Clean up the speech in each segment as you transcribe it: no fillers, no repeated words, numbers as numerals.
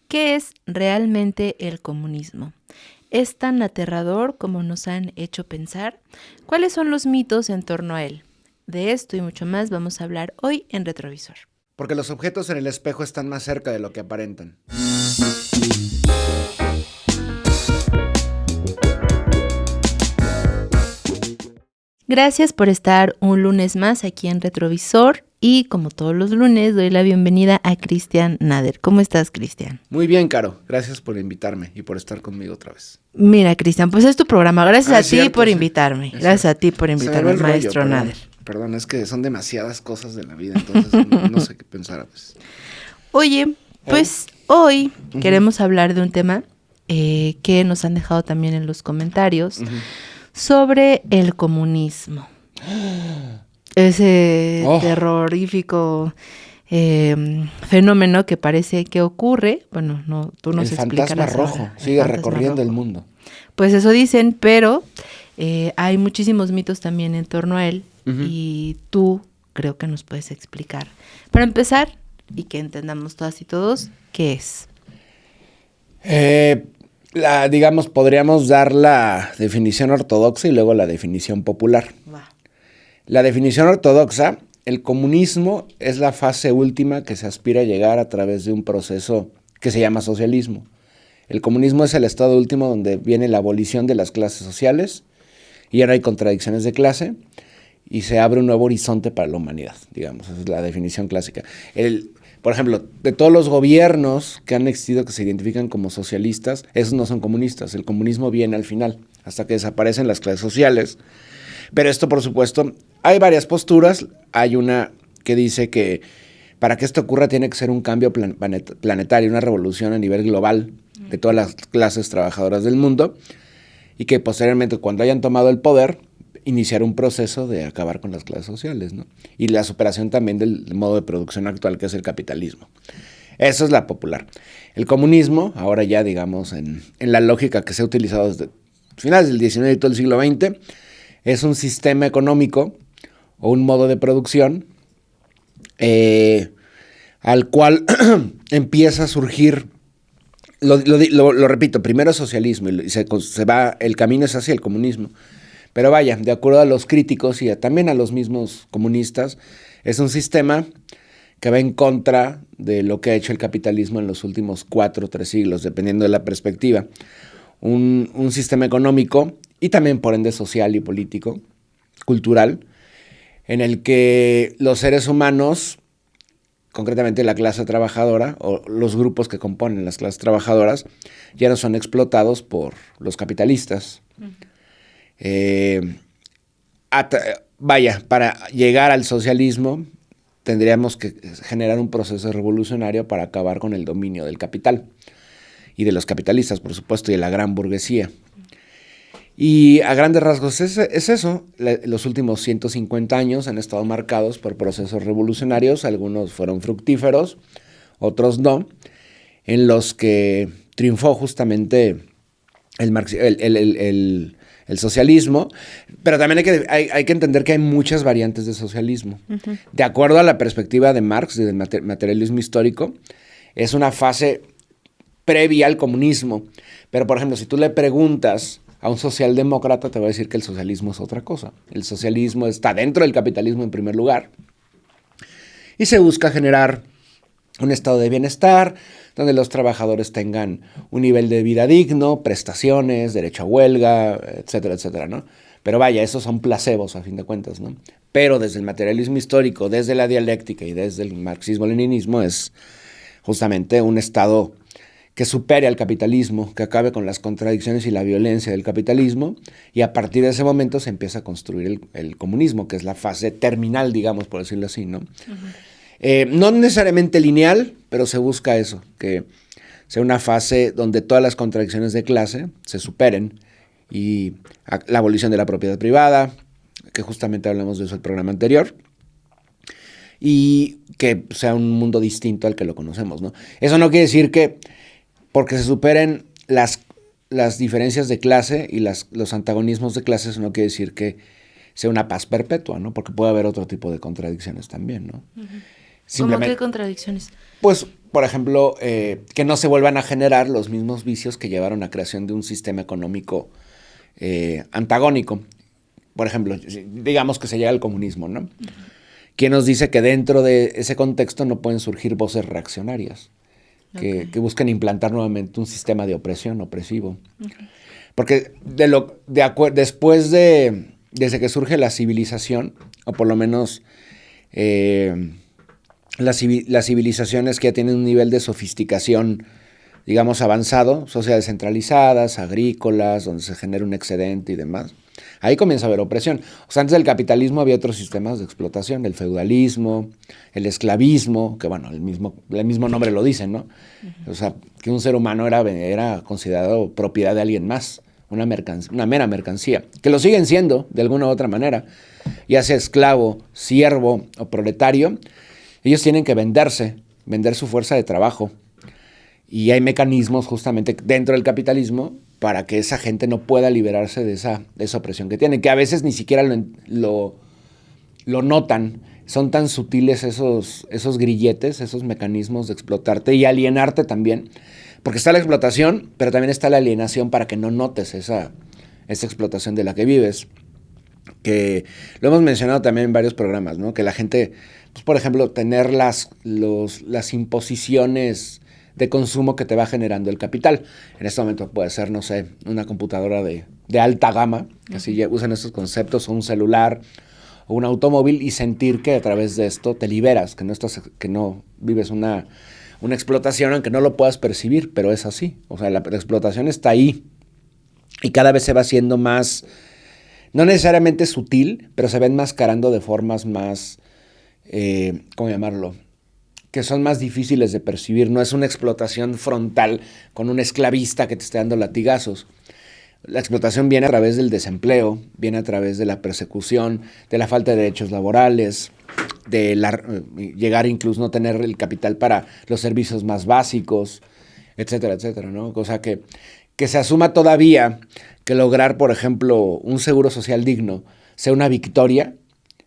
¿Qué es realmente el comunismo? ¿Es tan aterrador como nos han hecho pensar? ¿Cuáles son los mitos en torno a él? De esto y mucho más vamos a hablar hoy en Retrovisor. Porque los objetos en el espejo están más cerca de lo que aparentan. Gracias por estar un lunes más aquí en Retrovisor y como todos los lunes doy la bienvenida a Cristian Nader. ¿Cómo estás, Cristian? Muy bien, Caro. Gracias por invitarme y por estar conmigo otra vez. Mira, Cristian, pues es tu programa. Gracias a ti cierto, por sí. invitarme. Es Gracias cierto. a ti por Se me va invitarme, el rollo, maestro perdón. Nader. Perdón, es que son demasiadas cosas de la vida, entonces no sé qué pensar a veces. Oye, pues hoy queremos hablar de un tema que nos han dejado también en los comentarios sobre el comunismo. Ese terrorífico fenómeno que parece que ocurre. Bueno, no, tú nos El explicarás fantasma rojo ahora. sigue recorriendo el mundo. Pues eso dicen, pero hay muchísimos mitos también en torno a él y tú creo que nos puedes explicar. Para empezar, y que entendamos todas y todos, ¿qué es? Digamos, podríamos dar la definición ortodoxa y luego la definición popular. Wow. La definición ortodoxa, el comunismo es la fase última que se aspira a llegar a través de un proceso que se llama socialismo. El comunismo es el estado último donde viene la abolición de las clases sociales y ya no hay contradicciones de clase y se abre un nuevo horizonte para la humanidad, digamos, esa es la definición clásica. Por ejemplo, de todos los gobiernos que han existido que se identifican como socialistas, esos no son comunistas, el comunismo viene al final, hasta que desaparecen las clases sociales. Pero esto, por supuesto, hay varias posturas. Hay una que dice que para que esto ocurra tiene que ser un cambio planetario, una revolución a nivel global de todas las clases trabajadoras del mundo y que posteriormente, cuando hayan tomado el poder, iniciar un proceso de acabar con las clases sociales, ¿no? Y la superación también del modo de producción actual que es el capitalismo. Eso es la popular. El comunismo, ahora ya digamos en la lógica que se ha utilizado desde finales del XIX y todo el siglo XX, es un sistema económico o un modo de producción al cual empieza a surgir, lo repito, primero socialismo y se va, el camino es hacia el comunismo. Pero vaya, de acuerdo a los críticos y también a los mismos comunistas, es un sistema que va en contra de lo que ha hecho el capitalismo en los últimos 4 o 3 siglos, dependiendo de la perspectiva. Un sistema económico y también por ende social y político, cultural, en el que los seres humanos, concretamente la clase trabajadora o los grupos que componen las clases trabajadoras, ya no son explotados por los capitalistas. Para llegar al socialismo tendríamos que generar un proceso revolucionario para acabar con el dominio del capital y de los capitalistas, por supuesto, y de la gran burguesía. Y a grandes rasgos es eso. Los últimos 150 años han estado marcados por procesos revolucionarios, algunos fueron fructíferos, otros no, en los que triunfó justamente el socialismo, pero también hay que entender que hay muchas variantes de socialismo. De acuerdo a la perspectiva de Marx, del materialismo histórico, es una fase previa al comunismo. Pero, por ejemplo, si tú le preguntas a un socialdemócrata, te va a decir que el socialismo es otra cosa. El socialismo está dentro del capitalismo en primer lugar y se busca generar un estado de bienestar donde los trabajadores tengan un nivel de vida digno, prestaciones, derecho a huelga, etcétera, etcétera, ¿no? Pero vaya, esos son placebos a fin de cuentas, ¿no? Pero desde el materialismo histórico, desde la dialéctica y desde el marxismo-leninismo es justamente un estado que supere al capitalismo, que acabe con las contradicciones y la violencia del capitalismo, y a partir de ese momento se empieza a construir el comunismo, que es la fase terminal, digamos, por decirlo así, ¿no? No necesariamente lineal, pero se busca eso, que sea una fase donde todas las contradicciones de clase se superen y la abolición de la propiedad privada, que justamente hablamos de eso en el programa anterior, y que sea un mundo distinto al que lo conocemos, ¿no? Eso no quiere decir que porque se superen las diferencias de clase y los antagonismos de clase, eso no quiere decir que sea una paz perpetua, ¿no? Porque puede haber otro tipo de contradicciones también, ¿no? ¿Cómo qué contradicciones? Pues por ejemplo, que no se vuelvan a generar los mismos vicios que llevaron a la creación de un sistema económico antagónico. Por ejemplo, digamos que se llega al comunismo, ¿no? ¿Quién nos dice que dentro de ese contexto no pueden surgir voces reaccionarias que busquen implantar nuevamente un sistema de opresión, opresivo? Porque desde que surge la civilización, o por lo menos las civilizaciones que ya tienen un nivel de sofisticación, digamos, avanzado, sociedades centralizadas, agrícolas, donde se genera un excedente y demás, ahí comienza a haber opresión. O sea, antes del capitalismo había otros sistemas de explotación, el feudalismo, el esclavismo, que bueno, el mismo nombre lo dice, ¿no? O sea, que un ser humano era considerado propiedad de alguien más, una mera mercancía, que lo siguen siendo de alguna u otra manera, ya sea esclavo, siervo o proletario. Ellos tienen que vender su fuerza de trabajo. Y hay mecanismos justamente dentro del capitalismo para que esa gente no pueda liberarse de esa opresión que tienen, que a veces ni siquiera lo notan. Son tan sutiles esos grilletes, esos mecanismos de explotarte y alienarte también. Porque está la explotación, pero también está la alienación para que no notes esa explotación de la que vives. Que lo hemos mencionado también en varios programas, ¿no? Que la gente, pues, por ejemplo, tener las imposiciones de consumo que te va generando el capital. En este momento puede ser, no sé, una computadora de alta gama, que así usan estos conceptos, o un celular, o un automóvil, y sentir que a través de esto te liberas, que no vives una explotación, aunque no lo puedas percibir, pero es así. O sea, la explotación está ahí, y cada vez se va haciendo más, no necesariamente sutil, pero se va enmascarando de formas más, ¿cómo llamarlo?, que son más difíciles de percibir. No es una explotación frontal con un esclavista que te esté dando latigazos. La explotación viene a través del desempleo, viene a través de la persecución, de la falta de derechos laborales, de llegar incluso no tener el capital para los servicios más básicos, etcétera, etcétera, ¿no? O sea, que se asuma todavía que lograr, por ejemplo, un seguro social digno sea una victoria,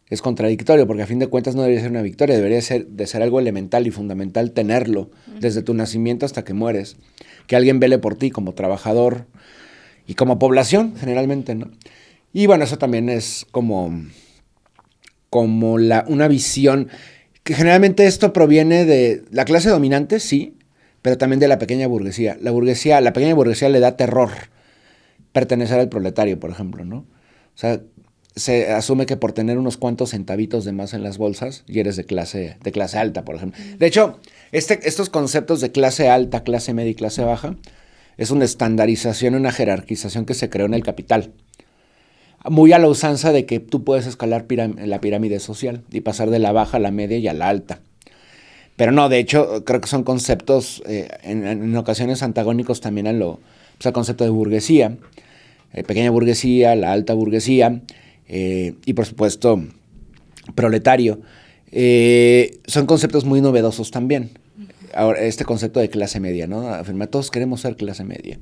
es contradictorio, porque a fin de cuentas no debería ser una victoria, debería ser algo elemental y fundamental tenerlo desde tu nacimiento hasta que mueres. Que alguien vele por ti como trabajador y como población, generalmente, ¿no? Y bueno, eso también es como una visión, que generalmente esto proviene de la clase dominante, sí, pero también de la pequeña burguesía. La pequeña burguesía le da terror pertenecer al proletario, por ejemplo, ¿no? O sea, se asume que por tener unos cuantos centavitos de más en las bolsas y eres de clase alta, por ejemplo. De hecho, estos conceptos de clase alta, clase media y clase baja es una estandarización, una jerarquización que se creó en el capital. Muy a la usanza de que tú puedes escalar la pirámide social y pasar de la baja a la media y a la alta. Pero no, de hecho, creo que son conceptos en ocasiones antagónicos también al concepto de burguesía, pequeña burguesía, la alta burguesía, y por supuesto proletario. Son conceptos muy novedosos también. Ahora, este concepto de clase media, ¿no? Afirma, todos queremos ser clase media.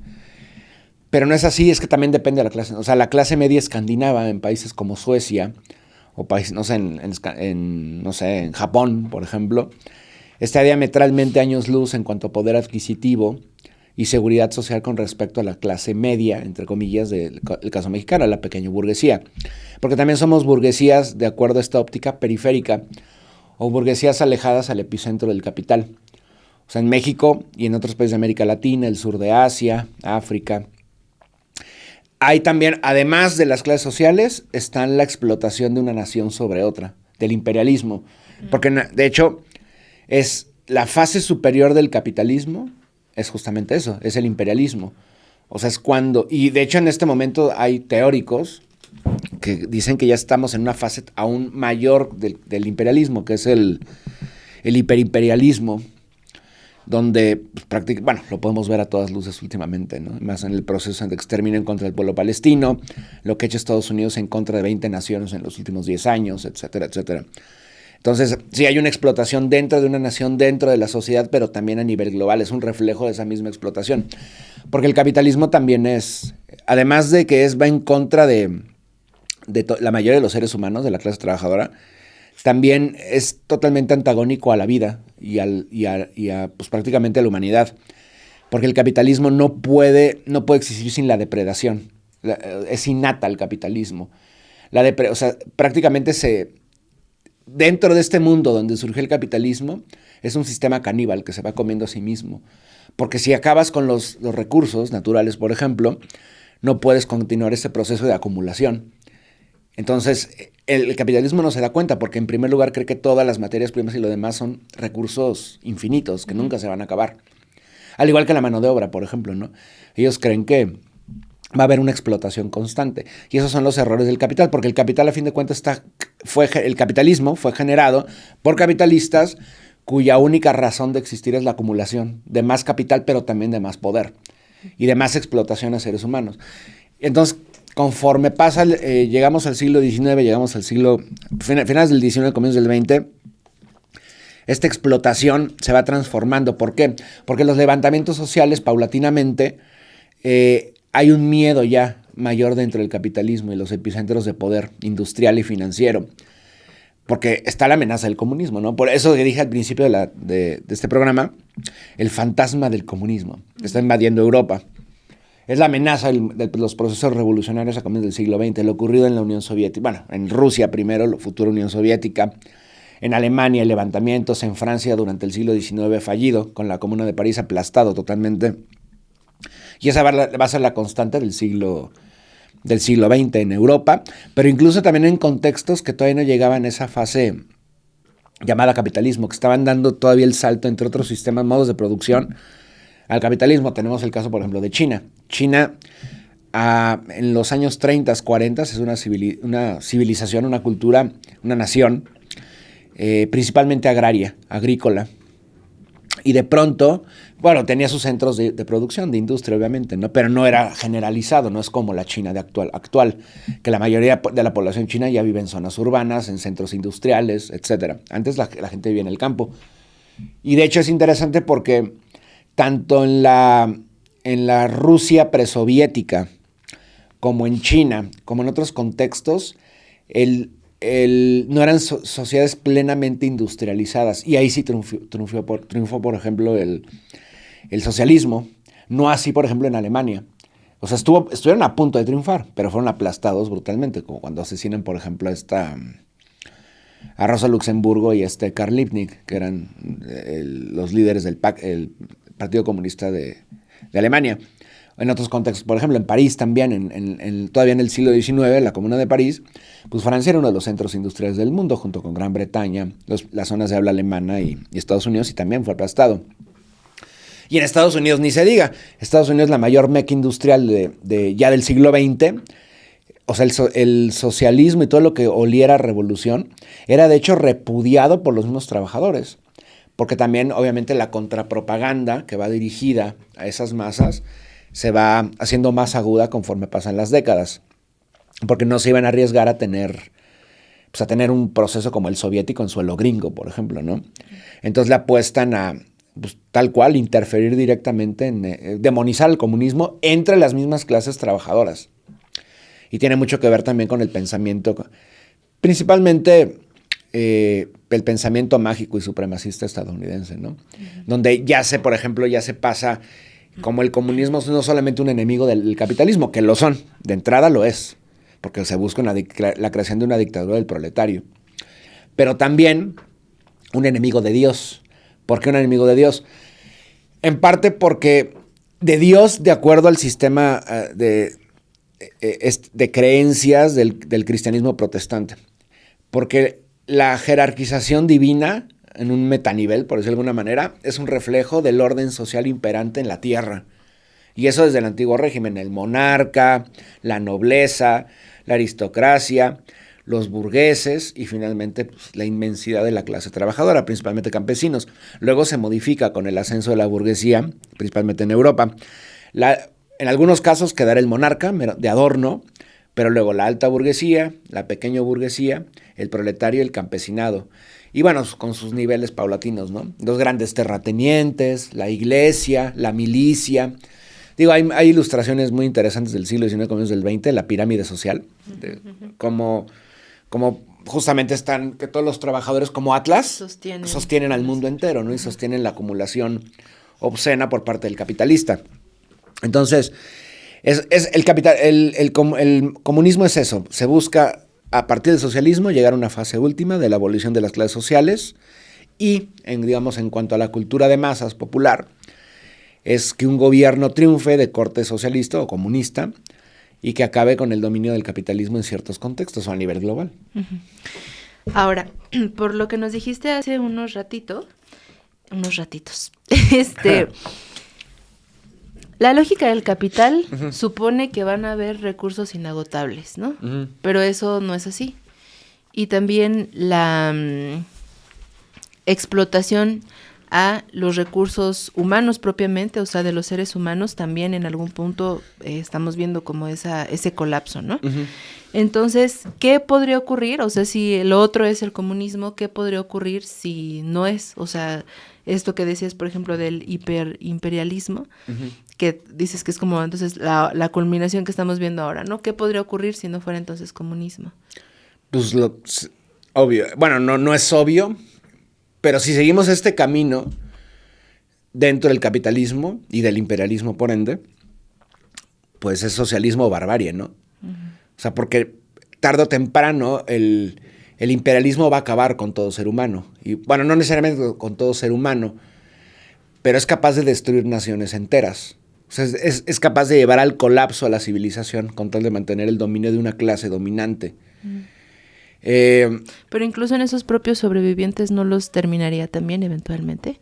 Pero no es así, es que también depende de la clase. O sea, la clase media escandinava en países como Suecia, o países, no sé, en Japón, por ejemplo, está diametralmente años luz en cuanto a poder adquisitivo y seguridad social con respecto a la clase media, entre comillas, del caso mexicano, la pequeña burguesía. Porque también somos burguesías, de acuerdo a esta óptica periférica, o burguesías alejadas al epicentro del capital. O sea, en México y en otros países de América Latina, el sur de Asia, África, hay también, además de las clases sociales, está la explotación de una nación sobre otra, del imperialismo. Porque, de hecho, es la fase superior del capitalismo, es justamente eso, es el imperialismo. O sea, es cuando, y de hecho en este momento hay teóricos que dicen que ya estamos en una fase aún mayor del imperialismo, que es el hiperimperialismo, donde lo podemos ver a todas luces últimamente, ¿no? Más en el proceso de exterminio en contra del pueblo palestino, lo que ha hecho Estados Unidos en contra de 20 naciones en los últimos 10 años, etcétera, etcétera. Entonces, sí hay una explotación dentro de una nación, dentro de la sociedad, pero también a nivel global, es un reflejo de esa misma explotación. Porque el capitalismo también es, además de que va en contra de la mayoría de los seres humanos, de la clase trabajadora, también es totalmente antagónico a la vida y a pues, prácticamente a la humanidad. Porque el capitalismo no puede existir sin la depredación. Es innata el capitalismo. O sea, prácticamente dentro de este mundo donde surgió el capitalismo, es un sistema caníbal que se va comiendo a sí mismo. Porque si acabas con los recursos naturales, por ejemplo, no puedes continuar ese proceso de acumulación. Entonces, el capitalismo no se da cuenta porque en primer lugar cree que todas las materias primas y lo demás son recursos infinitos que nunca se van a acabar. Al igual que la mano de obra, por ejemplo, ¿no? Ellos creen que va a haber una explotación constante. Y esos son los errores del capital, porque el capital, a fin de cuentas, el capitalismo fue generado por capitalistas cuya única razón de existir es la acumulación de más capital, pero también de más poder y de más explotación a seres humanos. Entonces, conforme llegamos al siglo XIX, llegamos al finales del XIX, comienzos del XX, esta explotación se va transformando. ¿Por qué? Porque los levantamientos sociales, paulatinamente, hay un miedo ya mayor dentro del capitalismo y los epicentros de poder industrial y financiero. Porque está la amenaza del comunismo, ¿no? Por eso que dije al principio de este programa, el fantasma del comunismo está invadiendo Europa. Es la amenaza de los procesos revolucionarios a comienzos del siglo XX, lo ocurrido en la Unión Soviética, bueno, en Rusia primero, la futura Unión Soviética, en Alemania levantamientos, en Francia durante el siglo XIX fallido, con la Comuna de París aplastado totalmente. Y esa va a ser la constante del siglo XX en Europa, pero incluso también en contextos que todavía no llegaban a esa fase llamada capitalismo, que estaban dando todavía el salto entre otros sistemas, modos de producción, al capitalismo. Tenemos el caso, por ejemplo, de China. China, en los años 30, 40, es una civilización, una cultura, una nación, principalmente agrícola. Y de pronto, bueno, tenía sus centros de producción, de industria, obviamente, ¿no? Pero no era generalizado, no es como la China actual, que la mayoría de la población china ya vive en zonas urbanas, en centros industriales, etc. Antes la gente vivía en el campo. Y de hecho es interesante porque tanto en la Rusia presoviética como en China, como en otros contextos, no eran sociedades plenamente industrializadas. Y ahí sí triunfó, por ejemplo, el socialismo. No así, por ejemplo, en Alemania. O sea, estuvieron a punto de triunfar, pero fueron aplastados brutalmente, como cuando asesinan, por ejemplo, a Rosa Luxemburgo y Karl Liebknecht, que eran los líderes del Partido Comunista de Alemania. En otros contextos, por ejemplo, en París también, todavía en el siglo XIX, la Comuna de París, pues Francia era uno de los centros industriales del mundo, junto con Gran Bretaña, las zonas de habla alemana y Estados Unidos, y también fue aplastado. Y en Estados Unidos ni se diga. Estados Unidos, la mayor meca industrial ya del siglo XX, o sea, el socialismo y todo lo que oliera a revolución, era de hecho repudiado por los mismos trabajadores. Porque también, obviamente, la contrapropaganda que va dirigida a esas masas se va haciendo más aguda conforme pasan las décadas, porque no se iban a arriesgar a tener un proceso como el soviético en suelo gringo, por ejemplo, ¿no? Entonces le apuestan a, pues, tal cual, interferir directamente en demonizar el comunismo entre las mismas clases trabajadoras. Y tiene mucho que ver también con el pensamiento, principalmente el pensamiento mágico y supremacista estadounidense, ¿no? Donde por ejemplo, ya se pasa como el comunismo es no solamente un enemigo del capitalismo, que lo son, de entrada lo es, porque se busca la creación de una dictadura del proletario, pero también un enemigo de Dios. ¿Por qué un enemigo de Dios? En parte porque de Dios, de acuerdo al sistema de creencias del cristianismo protestante, porque la jerarquización divina en un metanivel, por decirlo de alguna manera, es un reflejo del orden social imperante en la tierra. Y eso desde el antiguo régimen, el monarca, la nobleza, la aristocracia, los burgueses y finalmente pues, la inmensidad de la clase trabajadora, principalmente campesinos. Luego se modifica con el ascenso de la burguesía, principalmente en Europa. En algunos casos quedará el monarca de adorno, pero luego la alta burguesía, la pequeña burguesía, el proletario y el campesinado. Y bueno, con sus niveles paulatinos, ¿no? Los grandes terratenientes, la iglesia, la milicia. Digo, hay ilustraciones muy interesantes del siglo XIX, comienzos del XX, la pirámide social, como justamente están que todos los trabajadores como Atlas sostienen al mundo entero, ¿no? Y sostienen la acumulación obscena por parte del capitalista. Entonces, el comunismo es eso. Se busca, a partir del socialismo, llegar a una fase última de la abolición de las clases sociales y, en cuanto a la cultura de masas popular, es que un gobierno triunfe de corte socialista o comunista y que acabe con el dominio del capitalismo en ciertos contextos o a nivel global. Ahora, por lo que nos dijiste hace unos ratitos, la lógica del capital supone que van a haber recursos inagotables, ¿no? Pero eso no es así. Y también la explotación a los recursos humanos propiamente, o sea, de los seres humanos, también en algún punto estamos viendo como ese colapso, ¿no? Entonces, ¿qué podría ocurrir? O sea, si lo otro es el comunismo, ¿qué podría ocurrir si no es? O sea, esto que decías, por ejemplo, del hiperimperialismo, que dices que es como entonces la culminación que estamos viendo ahora, ¿no? ¿Qué podría ocurrir si no fuera entonces comunismo? Pues obvio, bueno, no es obvio, pero si seguimos este camino dentro del capitalismo y del imperialismo, por ende, pues es socialismo o barbarie, ¿no? O sea, porque tarde o temprano el imperialismo va a acabar con todo ser humano. Y bueno, no necesariamente con todo ser humano, pero es capaz de destruir naciones enteras. O sea, es capaz de llevar al colapso a la civilización con tal de mantener el dominio de una clase dominante. Pero incluso en esos propios sobrevivientes no los terminaría también eventualmente.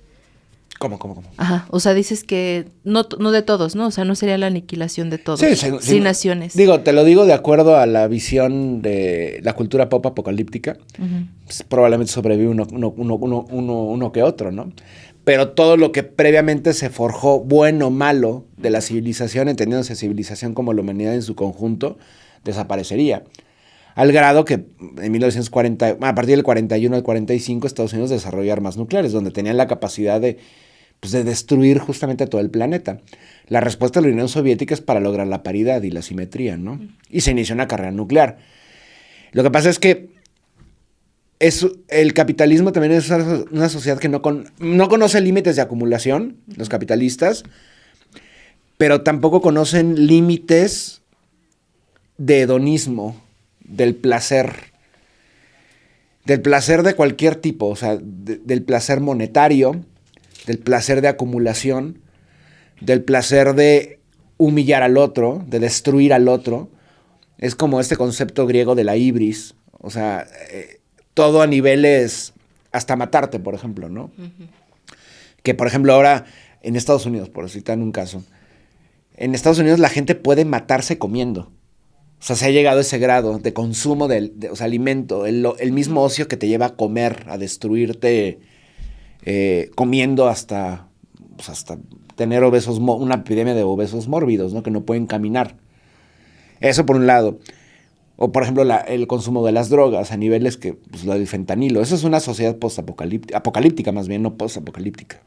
¿Cómo? Ajá, o sea, dices que no de todos, ¿no? O sea, no sería la aniquilación de todos, sin naciones. Digo, te lo digo de acuerdo a la visión de la cultura pop apocalíptica. Pues, probablemente sobrevive uno que otro, ¿no? Pero todo lo que previamente se forjó, bueno o malo, de la civilización, entendiéndose civilización como la humanidad en su conjunto, desaparecería. Al grado que en 1940, a partir del 41 al 45, Estados Unidos desarrolló armas nucleares, donde tenían la capacidad de destruir justamente todo el planeta. La respuesta de la Unión Soviética es para lograr la paridad y la simetría, ¿no? Y se inició una carrera nuclear. Lo que pasa es que el capitalismo también es una sociedad que no conoce límites de acumulación, los capitalistas, pero tampoco conocen límites de hedonismo, del placer de cualquier tipo, o sea, del placer monetario, del placer de acumulación, del placer de humillar al otro, de destruir al otro. Es como este concepto griego de la ibris, o sea, todo a niveles hasta matarte, por ejemplo, ¿no? Que, por ejemplo, ahora en Estados Unidos, por citar un caso, en Estados Unidos la gente puede matarse comiendo. O sea, se ha llegado a ese grado de consumo de alimento, el mismo ocio que te lleva a comer, a destruirte comiendo hasta tener una epidemia de obesos mórbidos, ¿no? Que no pueden caminar. Eso por un lado. O, por ejemplo, el consumo de las drogas a niveles que, pues, lo del fentanilo. Eso es una sociedad apocalíptica más bien, no postapocalíptica.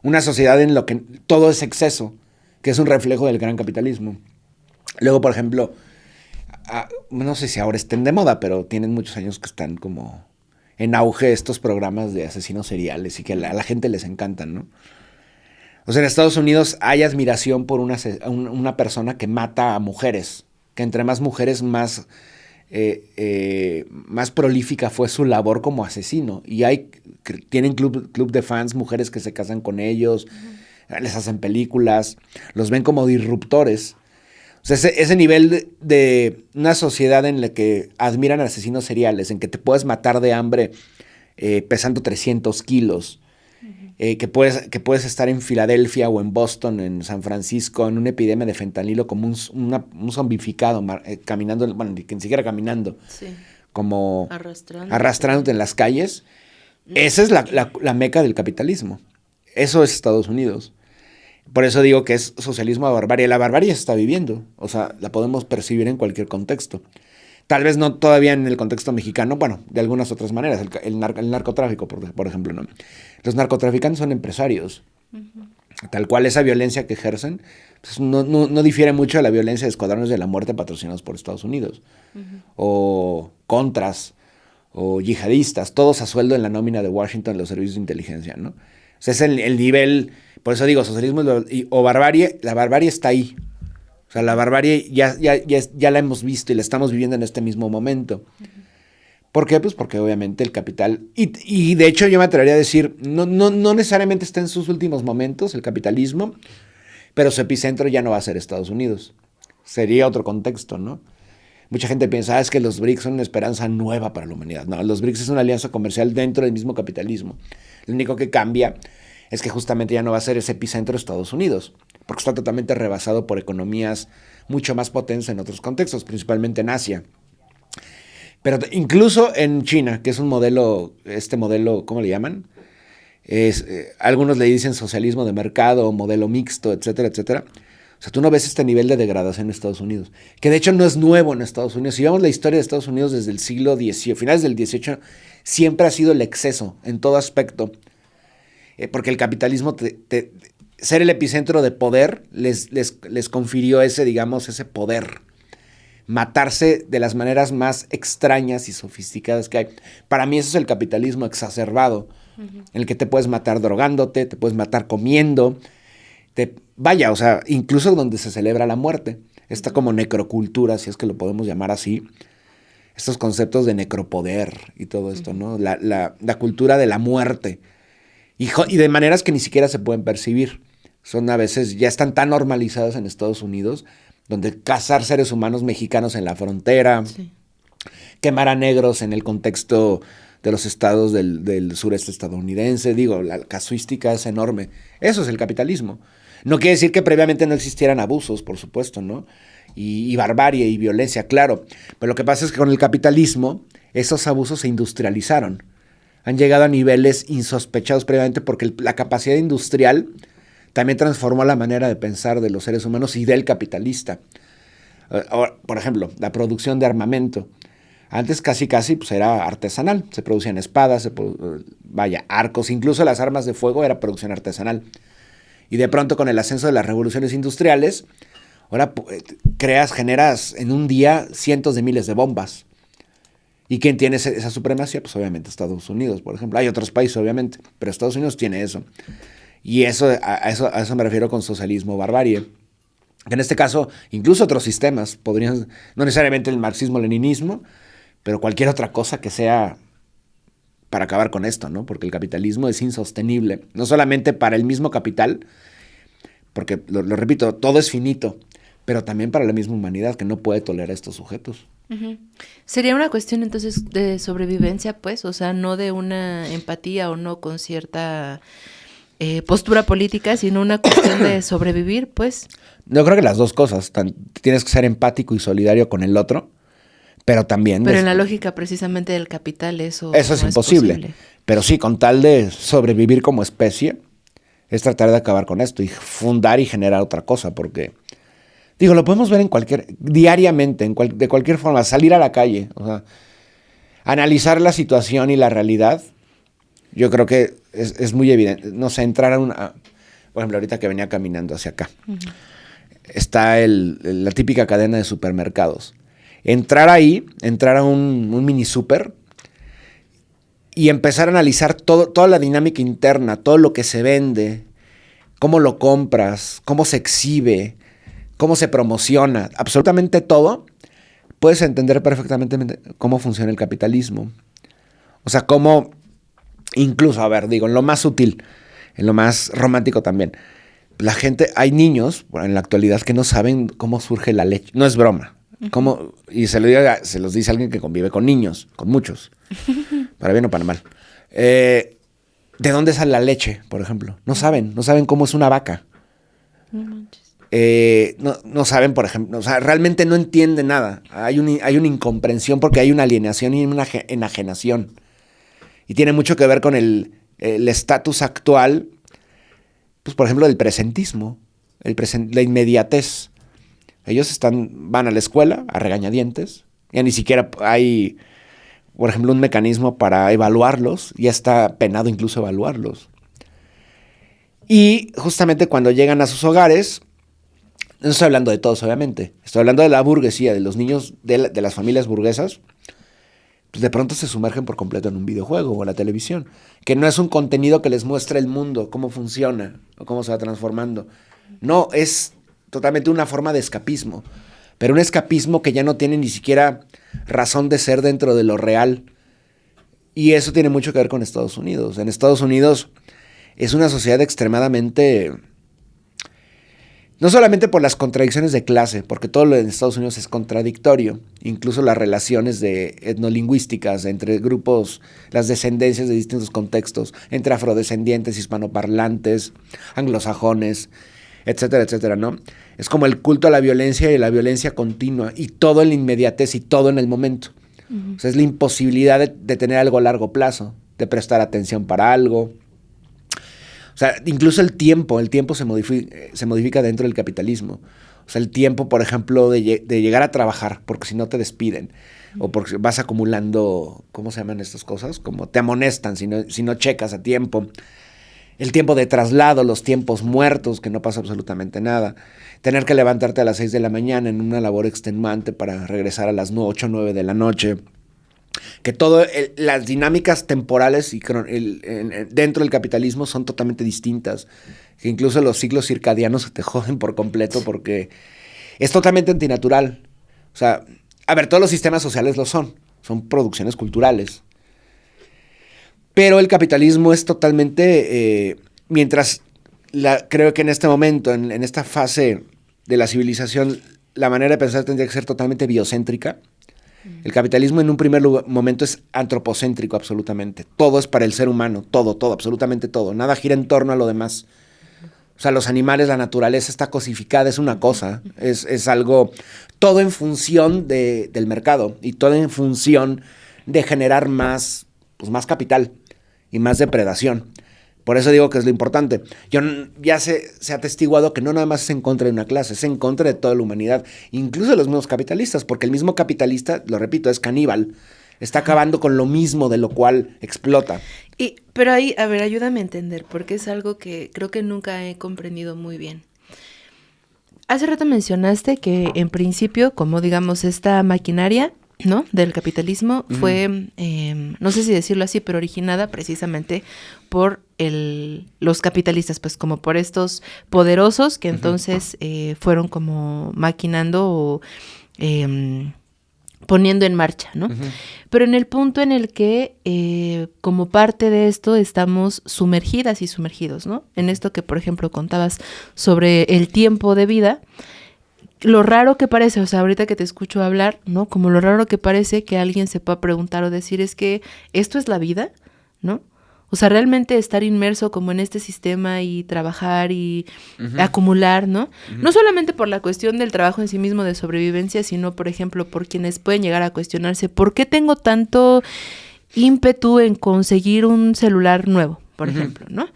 Una sociedad en la que todo es exceso, que es un reflejo del gran capitalismo. Luego, por ejemplo, no sé si ahora estén de moda, pero tienen muchos años que están como en auge estos programas de asesinos seriales y que a la gente les encantan, ¿no? O sea, en Estados Unidos hay admiración por una persona que mata a mujeres, que entre más mujeres, más prolífica fue su labor como asesino. Y tienen club de fans, mujeres que se casan con ellos, les hacen películas, los ven como disruptores. O sea, ese nivel de una sociedad en la que admiran a asesinos seriales, en que te puedes matar de hambre pesando 300 kilos, que puedes estar en Filadelfia o en Boston, en San Francisco, en una epidemia de fentanilo como un zombificado, caminando, bueno, ni siquiera caminando, sí, como arrastrándote en las calles. Esa es la meca del capitalismo. Eso es Estados Unidos. Por eso digo que es socialismo a barbarie. La barbarie se está viviendo, o sea, la podemos percibir en cualquier contexto. Tal vez no todavía en el contexto mexicano, bueno, de algunas otras maneras. El narcotráfico, por ejemplo, ¿no? Los narcotraficantes son empresarios. tal cual esa violencia que ejercen, pues no difiere mucho de la violencia de escuadrones de la muerte patrocinados por Estados Unidos. O contras, o yihadistas, todos a sueldo en la nómina de Washington, los servicios de inteligencia, ¿no? O sea, es el nivel, por eso digo, socialismo o barbarie, la barbarie está ahí. O sea, la barbarie ya la hemos visto y la estamos viviendo en este mismo momento. ¿Por qué? Pues porque obviamente el capital, y de hecho yo me atrevería a decir, no necesariamente está en sus últimos momentos el capitalismo, pero su epicentro ya no va a ser Estados Unidos. Sería otro contexto, ¿no? Mucha gente piensa, es que los BRICS son una esperanza nueva para la humanidad. No, los BRICS es una alianza comercial dentro del mismo capitalismo. Lo único que cambia es que justamente ya no va a ser ese epicentro Estados Unidos, porque está totalmente rebasado por economías mucho más potentes en otros contextos, principalmente en Asia. Pero incluso en China, que es un modelo, ¿cómo le llaman? Algunos le dicen socialismo de mercado, modelo mixto, etcétera, etcétera. O sea, tú no ves este nivel de degradación en Estados Unidos, que de hecho no es nuevo en Estados Unidos. Si vemos la historia de Estados Unidos desde el siglo XVIII, finales del XVIII, siempre ha sido el exceso en todo aspecto. Porque el capitalismo, ser el epicentro de poder, les confirió ese poder. Matarse de las maneras más extrañas y sofisticadas que hay. Para mí eso es el capitalismo exacerbado, en el que te puedes matar drogándote, te puedes matar comiendo, o sea, incluso donde se celebra la muerte. Esta como necrocultura, si es que lo podemos llamar así, estos conceptos de necropoder y todo esto, ¿no? La cultura de la muerte. Y de maneras que ni siquiera se pueden percibir. Son a veces, ya están tan normalizadas en Estados Unidos, donde cazar seres humanos mexicanos en la frontera, quemar a negros en el contexto de los estados del sureste estadounidense. Digo, la casuística es enorme. Eso es el capitalismo. No quiere decir que previamente no existieran abusos, por supuesto, ¿no? Y barbarie y violencia, claro. Pero lo que pasa es que con el capitalismo esos abusos se industrializaron. Han llegado a niveles insospechados previamente porque la capacidad industrial también transformó la manera de pensar de los seres humanos y del capitalista. Por ejemplo, la producción de armamento. Antes casi pues era artesanal. Se producían espadas, arcos, incluso las armas de fuego era producción artesanal. Y de pronto con el ascenso de las revoluciones industriales, ahora generas en un día cientos de miles de bombas. ¿Y quién tiene esa supremacía? Pues obviamente Estados Unidos, por ejemplo. Hay otros países, obviamente, pero Estados Unidos tiene eso. Y a eso me refiero con socialismo barbarie. En este caso, incluso otros sistemas podrían, no necesariamente el marxismo-leninismo, pero cualquier otra cosa que sea para acabar con esto, ¿no? Porque el capitalismo es insostenible, no solamente para el mismo capital, porque, lo repito, todo es finito, pero también para la misma humanidad que no puede tolerar a estos sujetos. Uh-huh. Sería una cuestión entonces de sobrevivencia, pues, o sea, no de una empatía o no con cierta postura política, sino una cuestión de sobrevivir, pues. Yo creo que las dos cosas, tienes que ser empático y solidario con el otro, pero también... Pero en la lógica precisamente del capital eso es imposible. Pero sí, con tal de sobrevivir como especie, es tratar de acabar con esto y fundar y generar otra cosa, porque... Digo, lo podemos ver diariamente, de cualquier forma, salir a la calle, o sea, analizar la situación y la realidad, yo creo que es muy evidente. No sé, entrar a por ejemplo, ahorita que venía caminando hacia acá, está la típica cadena de supermercados. Entrar a un mini super y empezar a analizar toda la dinámica interna, todo lo que se vende, cómo lo compras, cómo se exhibe, cómo se promociona, absolutamente todo, puedes entender perfectamente cómo funciona el capitalismo. O sea, cómo, incluso, en lo más sutil, en lo más romántico también, la gente, hay niños en la actualidad que no saben cómo surge la leche. No es broma. Y se los dice alguien que convive con niños, con muchos, para bien o para mal. ¿De dónde sale la leche, por ejemplo? No saben cómo es una vaca. No manches. No saben, por ejemplo, o sea, realmente no entienden nada. Hay una incomprensión porque hay una alienación y una enajenación. Y tiene mucho que ver con el estatus actual, pues por ejemplo, del presentismo, la inmediatez. Ellos van a la escuela a regañadientes, ya ni siquiera hay, por ejemplo, un mecanismo para evaluarlos, ya está penado incluso evaluarlos. Y justamente cuando llegan a sus hogares, no estoy hablando de todos, obviamente, estoy hablando de la burguesía, de los niños de las familias burguesas, pues de pronto se sumergen por completo en un videojuego o en la televisión, que no es un contenido que les muestre el mundo, cómo funciona o cómo se va transformando. No, es totalmente una forma de escapismo, pero un escapismo que ya no tiene ni siquiera razón de ser dentro de lo real. Y eso tiene mucho que ver con Estados Unidos. En Estados Unidos es una sociedad extremadamente... No solamente por las contradicciones de clase, porque todo lo en Estados Unidos es contradictorio, incluso las relaciones etnolingüísticas entre grupos, las descendencias de distintos contextos, entre afrodescendientes, hispanoparlantes, anglosajones, etcétera, etcétera, ¿no? Es como el culto a la violencia y la violencia continua, y todo en la inmediatez y todo en el momento. O sea, es la imposibilidad de tener algo a largo plazo, de prestar atención para algo. O sea, incluso el tiempo se modifica dentro del capitalismo. O sea, el tiempo, por ejemplo, de llegar a trabajar, porque si no te despiden, o porque vas acumulando, ¿cómo se llaman estas cosas? Como te amonestan si no checas a tiempo. El tiempo de traslado, los tiempos muertos, que no pasa absolutamente nada. Tener que levantarte a las 6 de la mañana en una labor extenuante para regresar a las 8 o 9 de la noche. Que todas las dinámicas temporales dentro del capitalismo son totalmente distintas. Que incluso los ciclos circadianos se te joden por completo porque es totalmente antinatural. O sea, a ver, todos los sistemas sociales lo son producciones culturales. Pero el capitalismo es totalmente, mientras creo que en este momento, en esta fase de la civilización, la manera de pensar tendría que ser totalmente biocéntrica. El capitalismo en un primer momento es antropocéntrico absolutamente. Todo es para el ser humano, todo, absolutamente todo. Nada gira en torno a lo demás. O sea, los animales, la naturaleza está cosificada, es una cosa, es algo, todo en función del mercado y todo en función de generar más capital y más depredación. Por eso digo que es lo importante. Ya se ha atestiguado que no nada más es en contra de una clase, es en contra de toda la humanidad, incluso de los mismos capitalistas, porque el mismo capitalista, lo repito, es caníbal. Está acabando con lo mismo de lo cual explota. Pero ahí, a ver, ayúdame a entender, porque es algo que creo que nunca he comprendido muy bien. Hace rato mencionaste que en principio, como digamos, esta maquinaria, ¿no?, del capitalismo fue, no sé si decirlo así, pero originada precisamente por los capitalistas, pues como por estos poderosos que entonces fueron como maquinando o poniendo en marcha, ¿no? Pero en el punto en el que como parte de esto estamos sumergidas y sumergidos, ¿no? En esto que, por ejemplo, contabas sobre el tiempo de vida, lo raro que parece, o sea, ahorita que te escucho hablar, ¿no? Como lo raro que parece que alguien se pueda preguntar o decir es que esto es la vida, ¿no? O sea, realmente estar inmerso como en este sistema y trabajar y acumular, ¿no? No solamente por la cuestión del trabajo en sí mismo de sobrevivencia, sino, por ejemplo, por quienes pueden llegar a cuestionarse, ¿por qué tengo tanto ímpetu en conseguir un celular nuevo, por ejemplo, ¿no?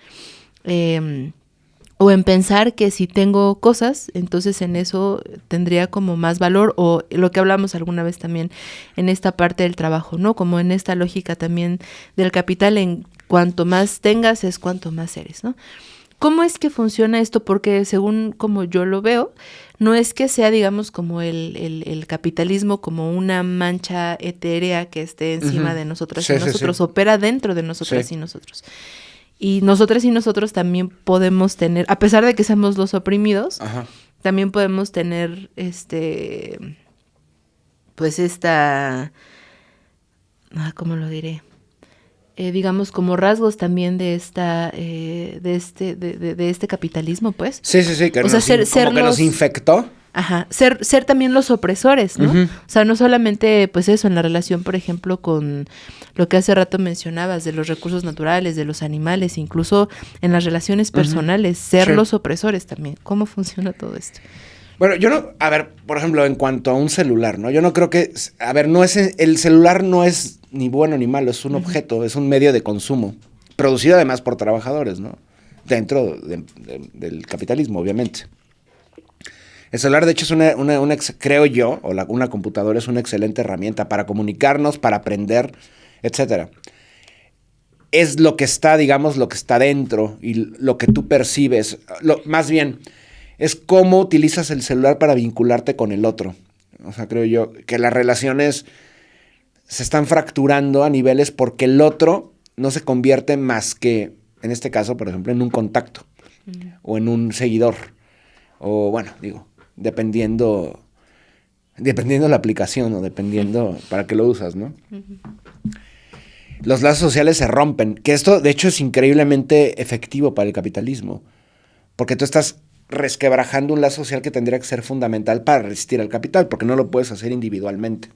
O en pensar que si tengo cosas, entonces en eso tendría como más valor, o lo que hablamos alguna vez también en esta parte del trabajo, ¿no? Como en esta lógica también del capital, en cuanto más tengas es cuanto más eres, ¿no? ¿Cómo es que funciona esto? Porque según como yo lo veo, no es que sea, digamos, como el capitalismo como una mancha etérea que esté encima de nosotras y nosotros, opera dentro de nosotras y nosotros. Y nosotras y nosotros también podemos tener, a pesar de que seamos los oprimidos, también podemos tener pues esta, ¿cómo lo diré? Digamos como rasgos también de esta de este capitalismo, pues. Sí, que, o sea, como que nos infectó. Ajá, ser también los opresores, ¿no? O sea, no solamente, pues eso, en la relación, por ejemplo, con lo que hace rato mencionabas, de los recursos naturales, de los animales, incluso en las relaciones personales, ser los opresores también. ¿Cómo funciona todo esto? Bueno, yo no, a ver, por ejemplo, en cuanto a un celular, ¿no? Yo no creo que, a ver, el celular no es ni bueno ni malo, es un objeto, es un medio de consumo, producido además por trabajadores, ¿no? Dentro del capitalismo, obviamente. El celular, de hecho, es creo yo, o una computadora es una excelente herramienta para comunicarnos, para aprender, etcétera. es lo que está, digamos, lo que está dentro y lo que tú percibes. Más bien, es cómo utilizas el celular para vincularte con el otro. O sea, creo yo que las relaciones se están fracturando a niveles porque el otro no se convierte más que, en este caso, por ejemplo, en un contacto o en un seguidor. O bueno, digo, dependiendo la aplicación o dependiendo para qué lo usas, ¿no? Los lazos sociales se rompen, que esto de hecho es increíblemente efectivo para el capitalismo, porque tú estás resquebrajando un lazo social que tendría que ser fundamental para resistir al capital, porque no lo puedes hacer individualmente.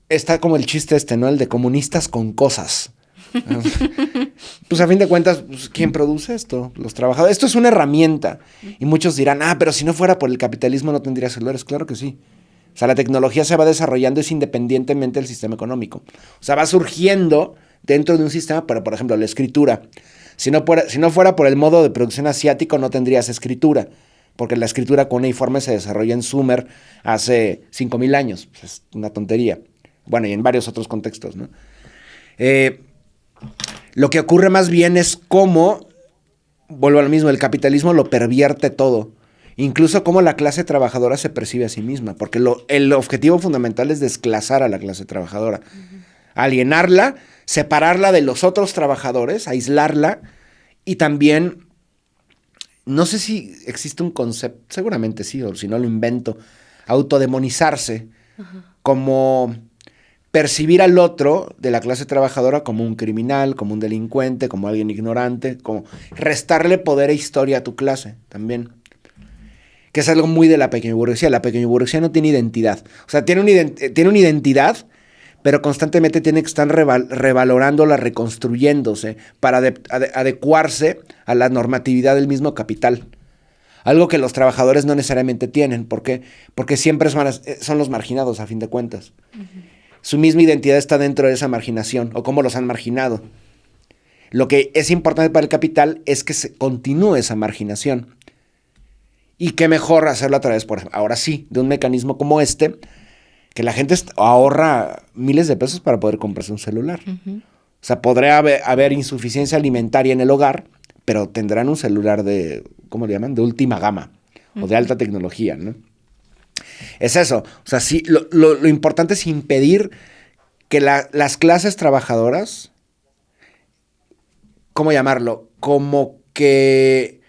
Está como el chiste ¿no? El de comunistas con cosas. Pues a fin de cuentas, pues, ¿quién produce esto? Los trabajadores. Esto es una herramienta. Y muchos dirán, pero si no fuera por el capitalismo no tendría celulares. Claro que sí. O sea, la tecnología se va desarrollando es independientemente del sistema económico. O sea, va surgiendo dentro de un sistema, pero por ejemplo, la escritura. Si no fuera por el modo de producción asiático, no tendrías escritura. Porque la escritura cuneiforme se desarrolla en Sumer hace 5,000 años. Pues es una tontería. Bueno, y en varios otros contextos, ¿no? Lo que ocurre más bien es cómo, vuelvo a lo mismo, el capitalismo lo pervierte todo. Incluso cómo la clase trabajadora se percibe a sí misma, porque el objetivo fundamental es desclasar a la clase trabajadora, alienarla, separarla de los otros trabajadores, aislarla y también, no sé si existe un concepto, seguramente sí, o si no lo invento, autodemonizarse, como percibir al otro de la clase trabajadora como un criminal, como un delincuente, como alguien ignorante, como restarle poder e historia a tu clase también. Que es algo muy de la pequeña burguesía. La pequeña burguesía no tiene identidad. O sea, tiene una identidad, pero constantemente tiene que estar revalorándola, reconstruyéndose para adecuarse a la normatividad del mismo capital. Algo que los trabajadores no necesariamente tienen. ¿Por qué? Porque siempre son los marginados, a fin de cuentas. Su misma identidad está dentro de esa marginación, o cómo los han marginado. Lo que es importante para el capital es que se continúe esa marginación. Y qué mejor hacerlo a través, ahora sí, de un mecanismo como este, que la gente ahorra miles de pesos para poder comprarse un celular. O sea, podría haber insuficiencia alimentaria en el hogar, pero tendrán un celular de, ¿cómo le llaman? De última gama, o de alta tecnología, ¿no? Es eso. O sea, sí, lo importante es impedir que las clases trabajadoras, ¿cómo llamarlo? Como que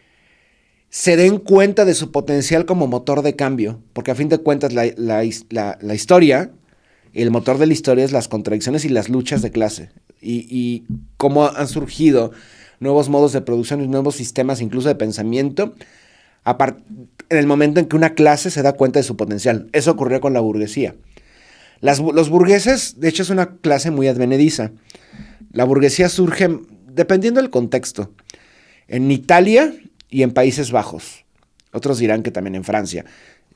se den cuenta de su potencial como motor de cambio, porque a fin de cuentas la historia, el motor de la historia es las contradicciones y las luchas de clase, y cómo han surgido nuevos modos de producción y nuevos sistemas incluso de pensamiento, en el momento en que una clase se da cuenta de su potencial. Eso ocurrió con la burguesía. Los burgueses, de hecho, es una clase muy advenediza. La burguesía surge, dependiendo del contexto, en Italia y en Países Bajos. Otros dirán que también en Francia.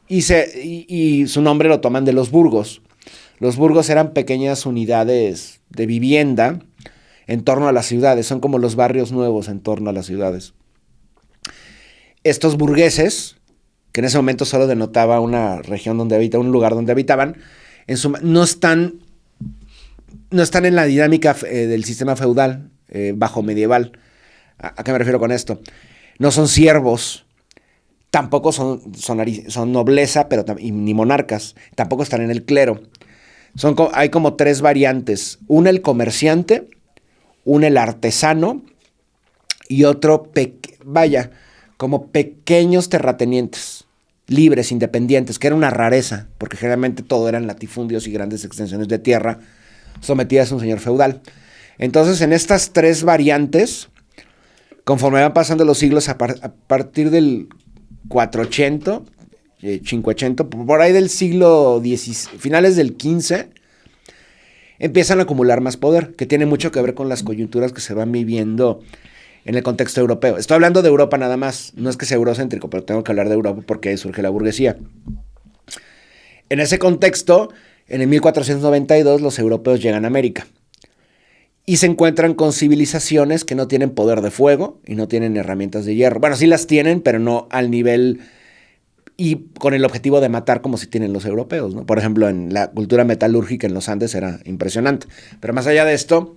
Y su nombre lo toman de los burgos. Los burgos eran pequeñas unidades de vivienda en torno a las ciudades. Son como los barrios nuevos en torno a las ciudades. Estos burgueses, que en ese momento solo denotaba una región donde habita, un lugar donde habitaban, no están en la dinámica del sistema feudal bajo medieval. ¿A qué me refiero con esto? No son siervos, tampoco son nobleza, pero ni monarcas, tampoco están en el clero. Hay como 3 variantes. Una el comerciante, una el artesano y otro, como pequeños terratenientes, libres, independientes, que era una rareza, porque generalmente todo eran latifundios y grandes extensiones de tierra sometidas a un señor feudal. Entonces, en estas 3 variantes, conforme van pasando los siglos, a partir del 480, 580, por ahí del siglo XVI, finales del XV, empiezan a acumular más poder, que tiene mucho que ver con las coyunturas que se van viviendo en el contexto europeo. Estoy hablando de Europa nada más, no es que sea eurocéntrico, pero tengo que hablar de Europa porque ahí surge la burguesía. En ese contexto, en el 1492, los europeos llegan a América y se encuentran con civilizaciones que no tienen poder de fuego y no tienen herramientas de hierro. Bueno, sí las tienen, pero no al nivel y con el objetivo de matar como si tienen los europeos, ¿no? Por ejemplo, en la cultura metalúrgica en los Andes era impresionante. Pero más allá de esto,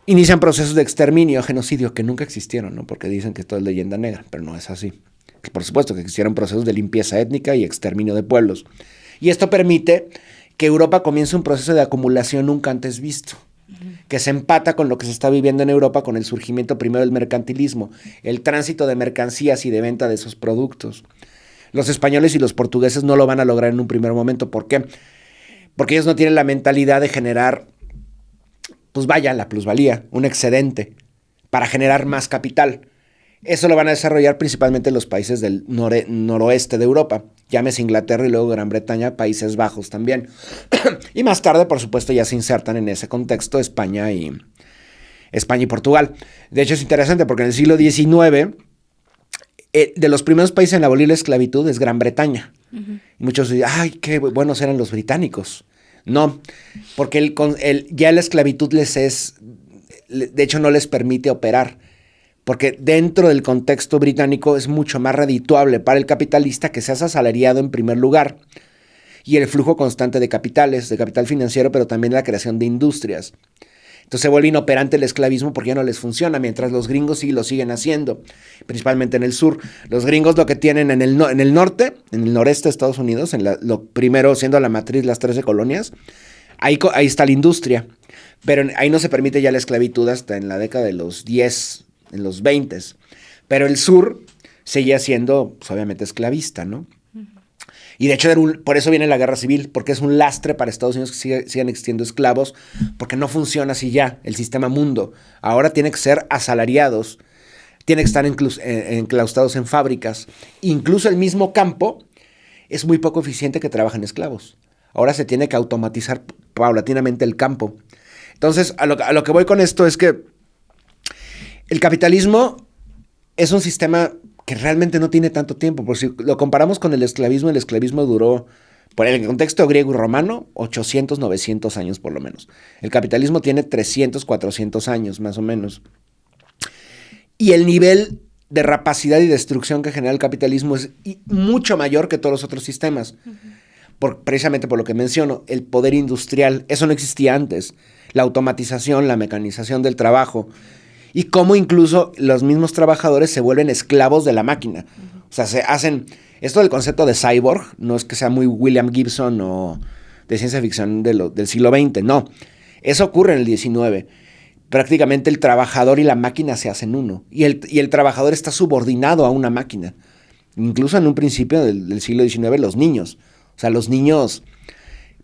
inician procesos de exterminio, genocidio, que nunca existieron, ¿no? Porque dicen que todo es leyenda negra, pero no es así. Por supuesto que existieron procesos de limpieza étnica y exterminio de pueblos. Y esto permite que Europa comience un proceso de acumulación nunca antes visto, que se empata con lo que se está viviendo en Europa con el surgimiento primero del mercantilismo, el tránsito de mercancías y de venta de esos productos. Los españoles y los portugueses no lo van a lograr en un primer momento. ¿Por qué? Porque ellos no tienen la mentalidad de generar, pues vaya, la plusvalía, un excedente, para generar más capital. Eso lo van a desarrollar principalmente los países del noroeste de Europa, llámese Inglaterra y luego Gran Bretaña, Países Bajos también. Y más tarde, por supuesto, ya se insertan en ese contexto España y Portugal. De hecho, es interesante porque en el siglo XIX, de los primeros países en abolir la esclavitud es Gran Bretaña. Y muchos dicen, ay, qué buenos eran los británicos. No, porque ya la esclavitud de hecho no les permite operar. Porque dentro del contexto británico es mucho más redituable para el capitalista que seas asalariado en primer lugar. Y el flujo constante de capitales, de capital financiero, pero también la creación de industrias. Entonces se vuelve inoperante el esclavismo porque ya no les funciona, mientras los gringos sí lo siguen haciendo, principalmente en el sur. Los gringos lo que tienen en el norte, en el noreste de Estados Unidos, lo primero siendo la matriz, las 13 colonias, ahí está la industria. Pero ahí no se permite ya la esclavitud hasta en la década de los 10, en los 20. Pero el sur seguía siendo, pues, obviamente, esclavista, ¿no? Y de hecho, por eso viene la guerra civil, porque es un lastre para Estados Unidos que sigan existiendo esclavos, porque no funciona así ya el sistema mundo. Ahora tiene que ser asalariados, tiene que estar enclaustrados en fábricas. Incluso el mismo campo es muy poco eficiente que trabajen esclavos. Ahora se tiene que automatizar paulatinamente el campo. Entonces, a lo que voy con esto es que el capitalismo es un sistema que realmente no tiene tanto tiempo. Por si lo comparamos con el esclavismo duró, por el contexto griego y romano, 800, 900 años por lo menos. El capitalismo tiene 300, 400 años más o menos. Y el nivel de rapacidad y destrucción que genera el capitalismo es mucho mayor que todos los otros sistemas. Precisamente por lo que menciono, el poder industrial, eso no existía antes. La automatización, la mecanización del trabajo. Y cómo incluso los mismos trabajadores se vuelven esclavos de la máquina. O sea, se hacen... Esto del concepto de cyborg no es que sea muy William Gibson o de ciencia ficción del siglo XX, no. Eso ocurre en el XIX. Prácticamente el trabajador y la máquina se hacen uno. Y el trabajador está subordinado a una máquina. Incluso en un principio del siglo XIX, los niños. O sea, los niños...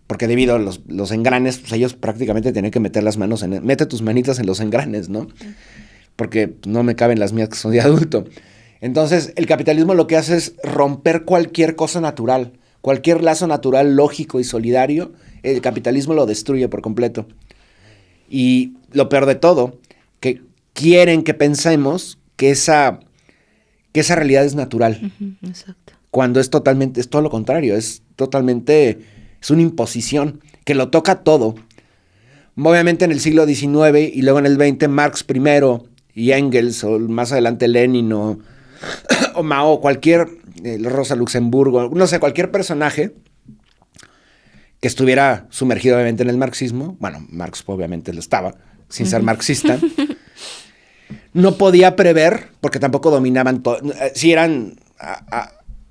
Porque debido a los engranes, pues ellos prácticamente tienen que meter las manos mete tus manitas en los engranes, ¿no? Porque no me caben las mías que son de adulto. Entonces, el capitalismo lo que hace es romper cualquier cosa natural, cualquier lazo natural, lógico y solidario, el capitalismo lo destruye por completo. Y lo peor de todo, que quieren que pensemos que esa realidad es natural. Exacto. Cuando es todo lo contrario, es una imposición que lo toca todo. Obviamente en el siglo XIX y luego en el XX, Marx primero y Engels, o más adelante Lenin o Mao, Rosa Luxemburgo, no sé, cualquier personaje que estuviera sumergido obviamente en el marxismo, bueno, Marx obviamente lo estaba, sin ser marxista, no podía prever, porque tampoco dominaban todo, sí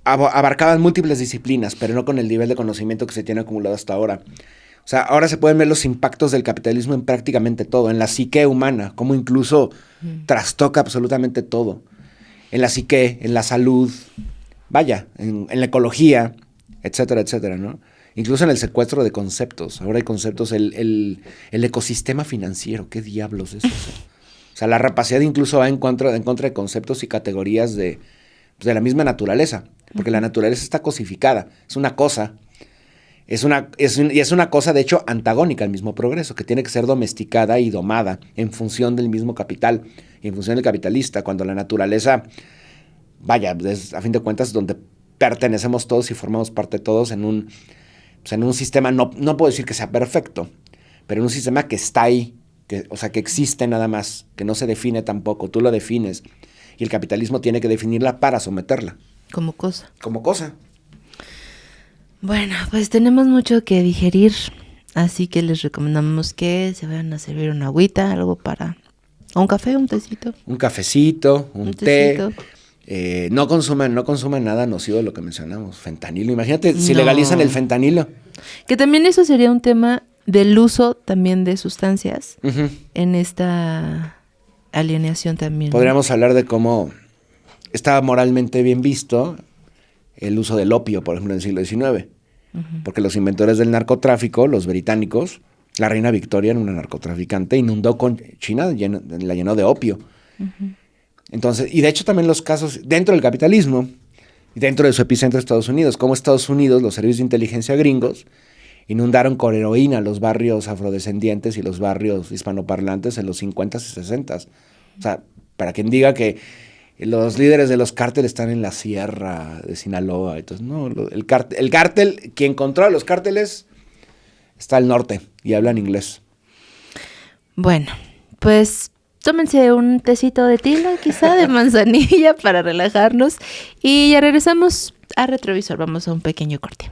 abarcaban múltiples disciplinas, pero no con el nivel de conocimiento que se tiene acumulado hasta ahora. O sea, ahora se pueden ver los impactos del capitalismo en prácticamente todo, en la psique humana, cómo incluso trastoca absolutamente todo. En la psique, en la salud, vaya, en la ecología, etcétera, etcétera, ¿no? Incluso en el secuestro de conceptos. Ahora hay conceptos, el ecosistema financiero, ¿qué diablos es eso? O sea, la rapacidad incluso va en contra de conceptos y categorías de la misma naturaleza, porque la naturaleza está cosificada, es una cosa, es una cosa de hecho antagónica al mismo progreso, que tiene que ser domesticada y domada en función del mismo capital, en función del capitalista, cuando la naturaleza, vaya, es, a fin de cuentas, donde pertenecemos todos y formamos parte todos en un sistema, no puedo decir que sea perfecto, pero en un sistema que está ahí, que existe nada más, que no se define tampoco, tú lo defines. Y el capitalismo tiene que definirla para someterla. Como cosa. como cosa. Bueno, pues tenemos mucho que digerir, así que les recomendamos que se vayan a servir una agüita, algo para... o un café, un tecito. Un cafecito, un té. tecito. No consuman nada nocivo de lo que mencionamos. Fentanilo. Imagínate si No. legalizan el fentanilo. Que también eso sería un tema del uso también de sustancias Ujú. en esta alienación también. ¿no? Podríamos hablar de cómo estaba moralmente bien visto el uso del opio, por ejemplo, en el siglo XIX. Porque los inventores del narcotráfico, los británicos, la reina Victoria era una narcotraficante, inundó con China, la llenó de opio. Entonces, y de hecho también los casos dentro del capitalismo, y dentro de su epicentro Estados Unidos, como Estados Unidos, los servicios de inteligencia gringos, inundaron con heroína los barrios afrodescendientes y los barrios hispanoparlantes en los 50s y 60s. O sea, para quien diga que los líderes de los cárteles están en la sierra de Sinaloa. Entonces, no, el cártel, quien controla los cárteles está al norte y hablan inglés. Bueno, pues tómense un tecito de tila, quizá de manzanilla para relajarnos y ya regresamos a Retrovisor. Vamos a un pequeño corte.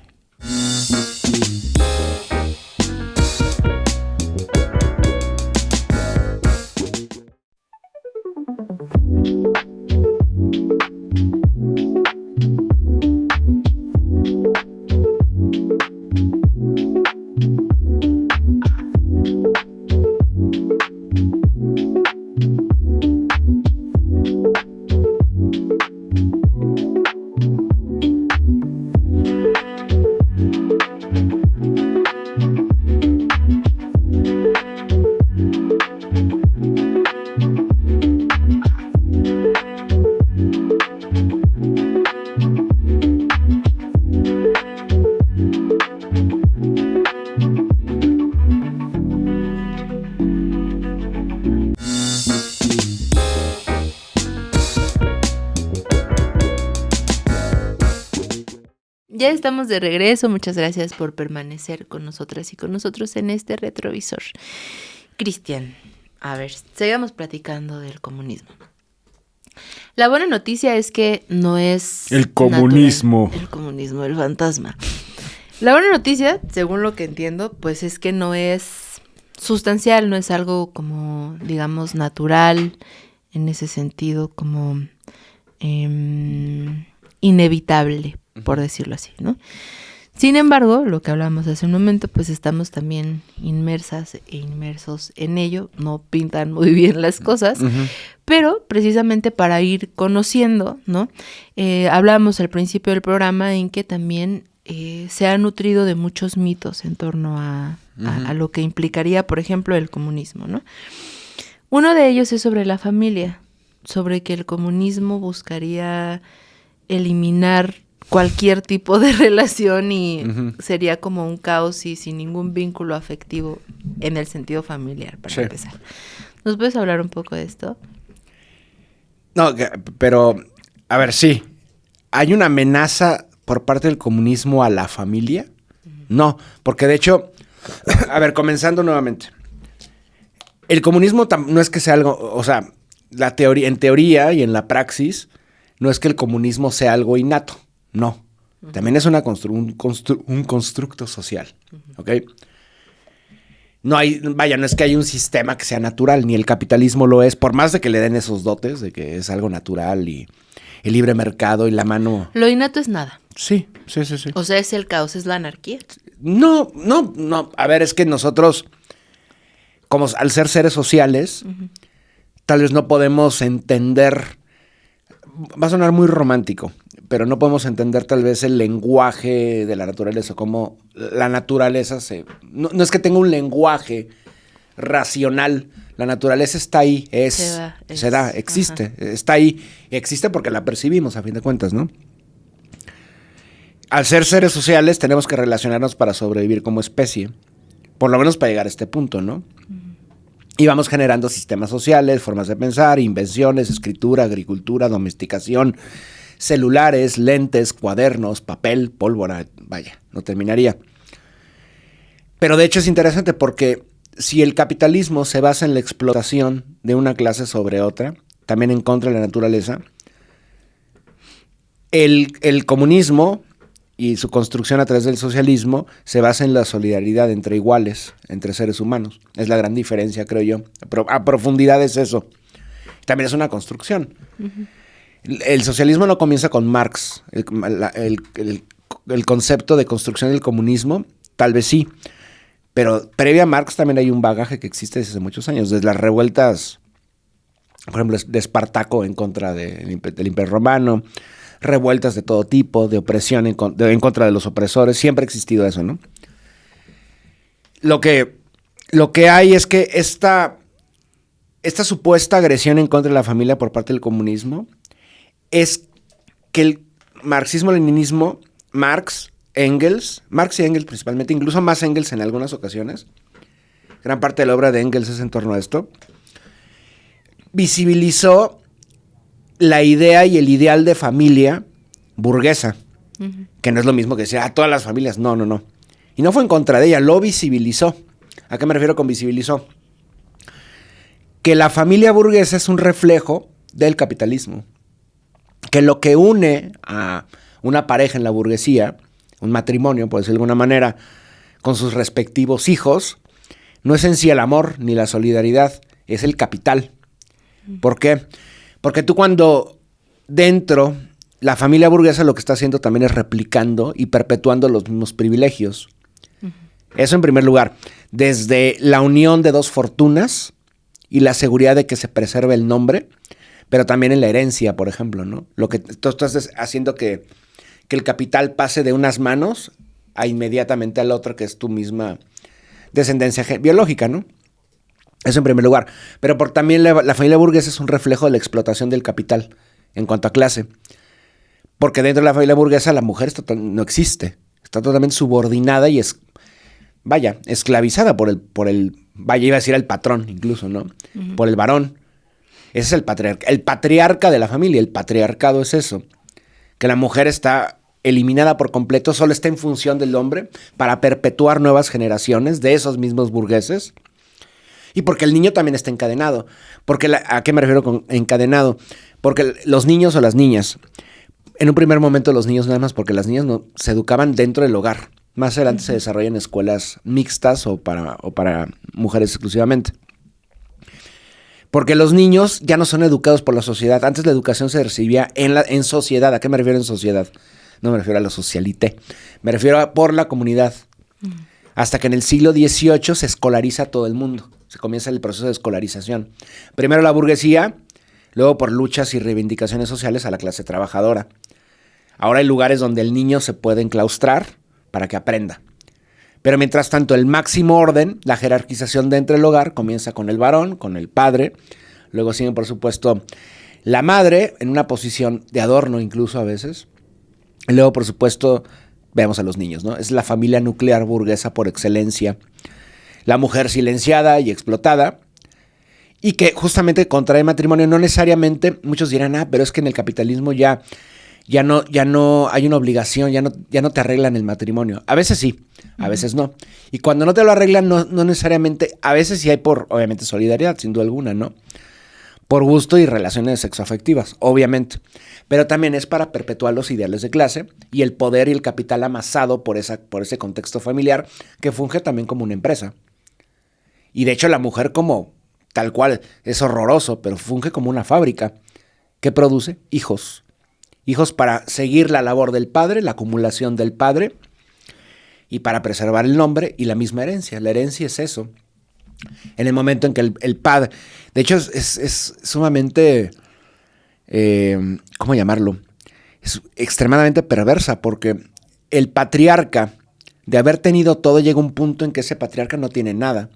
Ya estamos de regreso, muchas gracias por permanecer con nosotras y con nosotros en este retrovisor. Cristian, a ver, sigamos platicando del comunismo. La buena noticia es que no es... El comunismo. natural. El comunismo, el fantasma. La buena noticia, según lo que entiendo, pues es que no es sustancial, no es algo como, digamos, natural, en ese sentido, como inevitable, por decirlo así, ¿no? Sin embargo, lo que hablamos hace un momento, pues estamos también inmersas e inmersos en ello, no pintan muy bien las cosas, pero precisamente para ir conociendo, ¿no? Hablamos al principio del programa en que también se ha nutrido de muchos mitos en torno a lo que implicaría, por ejemplo, el comunismo, ¿no? Uno de ellos es sobre la familia, sobre que el comunismo buscaría eliminar cualquier tipo de relación y sería como un caos y sin ningún vínculo afectivo en el sentido familiar, para empezar. ¿Nos puedes hablar un poco de esto? No, pero, a ver, sí. ¿Hay una amenaza por parte del comunismo a la familia? No, porque de hecho, a ver, comenzando nuevamente. El comunismo no es que sea algo, o sea, en teoría y en la praxis, no es que el comunismo sea algo innato. No, también es un constructo social, ¿ok? No es que haya un sistema que sea natural, ni el capitalismo lo es, por más de que le den esos dotes de que es algo natural y el libre mercado y la mano... Lo innato es nada. Sí. O sea, es el caos, es la anarquía. No, a ver, es que nosotros, como al ser seres sociales, tal vez no podemos entender, va a sonar muy romántico, pero no podemos entender tal vez el lenguaje de la naturaleza, como la naturaleza no es que tenga un lenguaje racional, la naturaleza está ahí, se da, existe, está ahí, existe porque la percibimos a fin de cuentas, ¿no? Al ser seres sociales tenemos que relacionarnos para sobrevivir como especie, por lo menos para llegar a este punto, ¿no? Y vamos generando sistemas sociales, formas de pensar, invenciones, escritura, agricultura, domesticación, celulares, lentes, cuadernos, papel, pólvora, vaya, no terminaría. Pero de hecho es interesante porque si el capitalismo se basa en la explotación de una clase sobre otra, también en contra de la naturaleza, El comunismo y su construcción a través del socialismo se basa en la solidaridad entre iguales, entre seres humanos. Es la gran diferencia, creo yo. A profundidad es eso. También es una construcción. El socialismo no comienza con Marx. El concepto de construcción del comunismo, tal vez sí. Pero previa a Marx también hay un bagaje que existe desde hace muchos años. Desde las revueltas, por ejemplo, de Espartaco en contra del Imperio Romano, revueltas de todo tipo, de opresión en contra de los opresores. Siempre ha existido eso, ¿no? Lo que hay es que esta supuesta agresión en contra de la familia por parte del comunismo es que el marxismo-leninismo, Marx y Engels principalmente, incluso más Engels en algunas ocasiones, gran parte de la obra de Engels es en torno a esto, visibilizó la idea y el ideal de familia burguesa, que no es lo mismo que decir, todas las familias, no. Y no fue en contra de ella, lo visibilizó. ¿A qué me refiero con visibilizó? Que la familia burguesa es un reflejo del capitalismo. Que lo que une a una pareja en la burguesía, un matrimonio, por decirlo de alguna manera, con sus respectivos hijos, no es en sí el amor ni la solidaridad, es el capital. ¿Por qué? Porque tú cuando dentro, la familia burguesa lo que está haciendo también es replicando y perpetuando los mismos privilegios. Eso en primer lugar. Desde la unión de dos fortunas y la seguridad de que se preserve el nombre, pero también en la herencia, por ejemplo, ¿no? Lo que tú estás haciendo que el capital pase de unas manos a inmediatamente al otro, que es tu misma descendencia biológica, ¿no? Eso en primer lugar. Pero también la familia burguesa es un reflejo de la explotación del capital en cuanto a clase. Porque dentro de la familia burguesa la mujer no existe. Está totalmente subordinada y esclavizada por el iba a decir el patrón incluso, ¿no? Por el varón. Ese es el patriarca de la familia. El patriarcado es eso. Que la mujer está eliminada por completo, solo está en función del hombre para perpetuar nuevas generaciones de esos mismos burgueses. Y porque el niño también está encadenado. ¿A qué me refiero con encadenado? Porque los niños o las niñas, en un primer momento los niños nada más, porque las niñas no se educaban dentro del hogar. Más adelante se desarrollan escuelas mixtas o para mujeres exclusivamente. Porque los niños ya no son educados por la sociedad. Antes la educación se recibía en sociedad. ¿A qué me refiero en sociedad? No me refiero a la socialité. Me refiero a por la comunidad. Hasta que en el siglo XVIII se escolariza todo el mundo. Se comienza el proceso de escolarización. Primero la burguesía, luego por luchas y reivindicaciones sociales a la clase trabajadora. Ahora hay lugares donde el niño se puede enclaustrar para que aprenda. Pero mientras tanto, el máximo orden, la jerarquización dentro del hogar, comienza con el varón, con el padre. Luego sigue, por supuesto, la madre, en una posición de adorno incluso a veces. Y luego, por supuesto, vemos a los niños, ¿no? Es la familia nuclear burguesa por excelencia. La mujer silenciada y explotada. Y que justamente contrae matrimonio, no necesariamente, muchos dirán, pero es que en el capitalismo ya no hay una obligación, ya no te arreglan el matrimonio. A veces sí, a veces no. Y cuando no te lo arreglan, no necesariamente, a veces sí hay por, obviamente, solidaridad, sin duda alguna, ¿no? Por gusto y relaciones sexoafectivas, obviamente. Pero también es para perpetuar los ideales de clase y el poder y el capital amasado por ese contexto familiar que funge también como una empresa. Y de hecho la mujer como tal cual es horroroso, pero funge como una fábrica que produce hijos. Hijos para seguir la labor del padre, la acumulación del padre, y para preservar el nombre y la misma herencia. La herencia es eso. En el momento en que el padre... De hecho, es sumamente... ¿cómo llamarlo? Es extremadamente perversa, porque el patriarca, de haber tenido todo, llega un punto en que ese patriarca no tiene nada.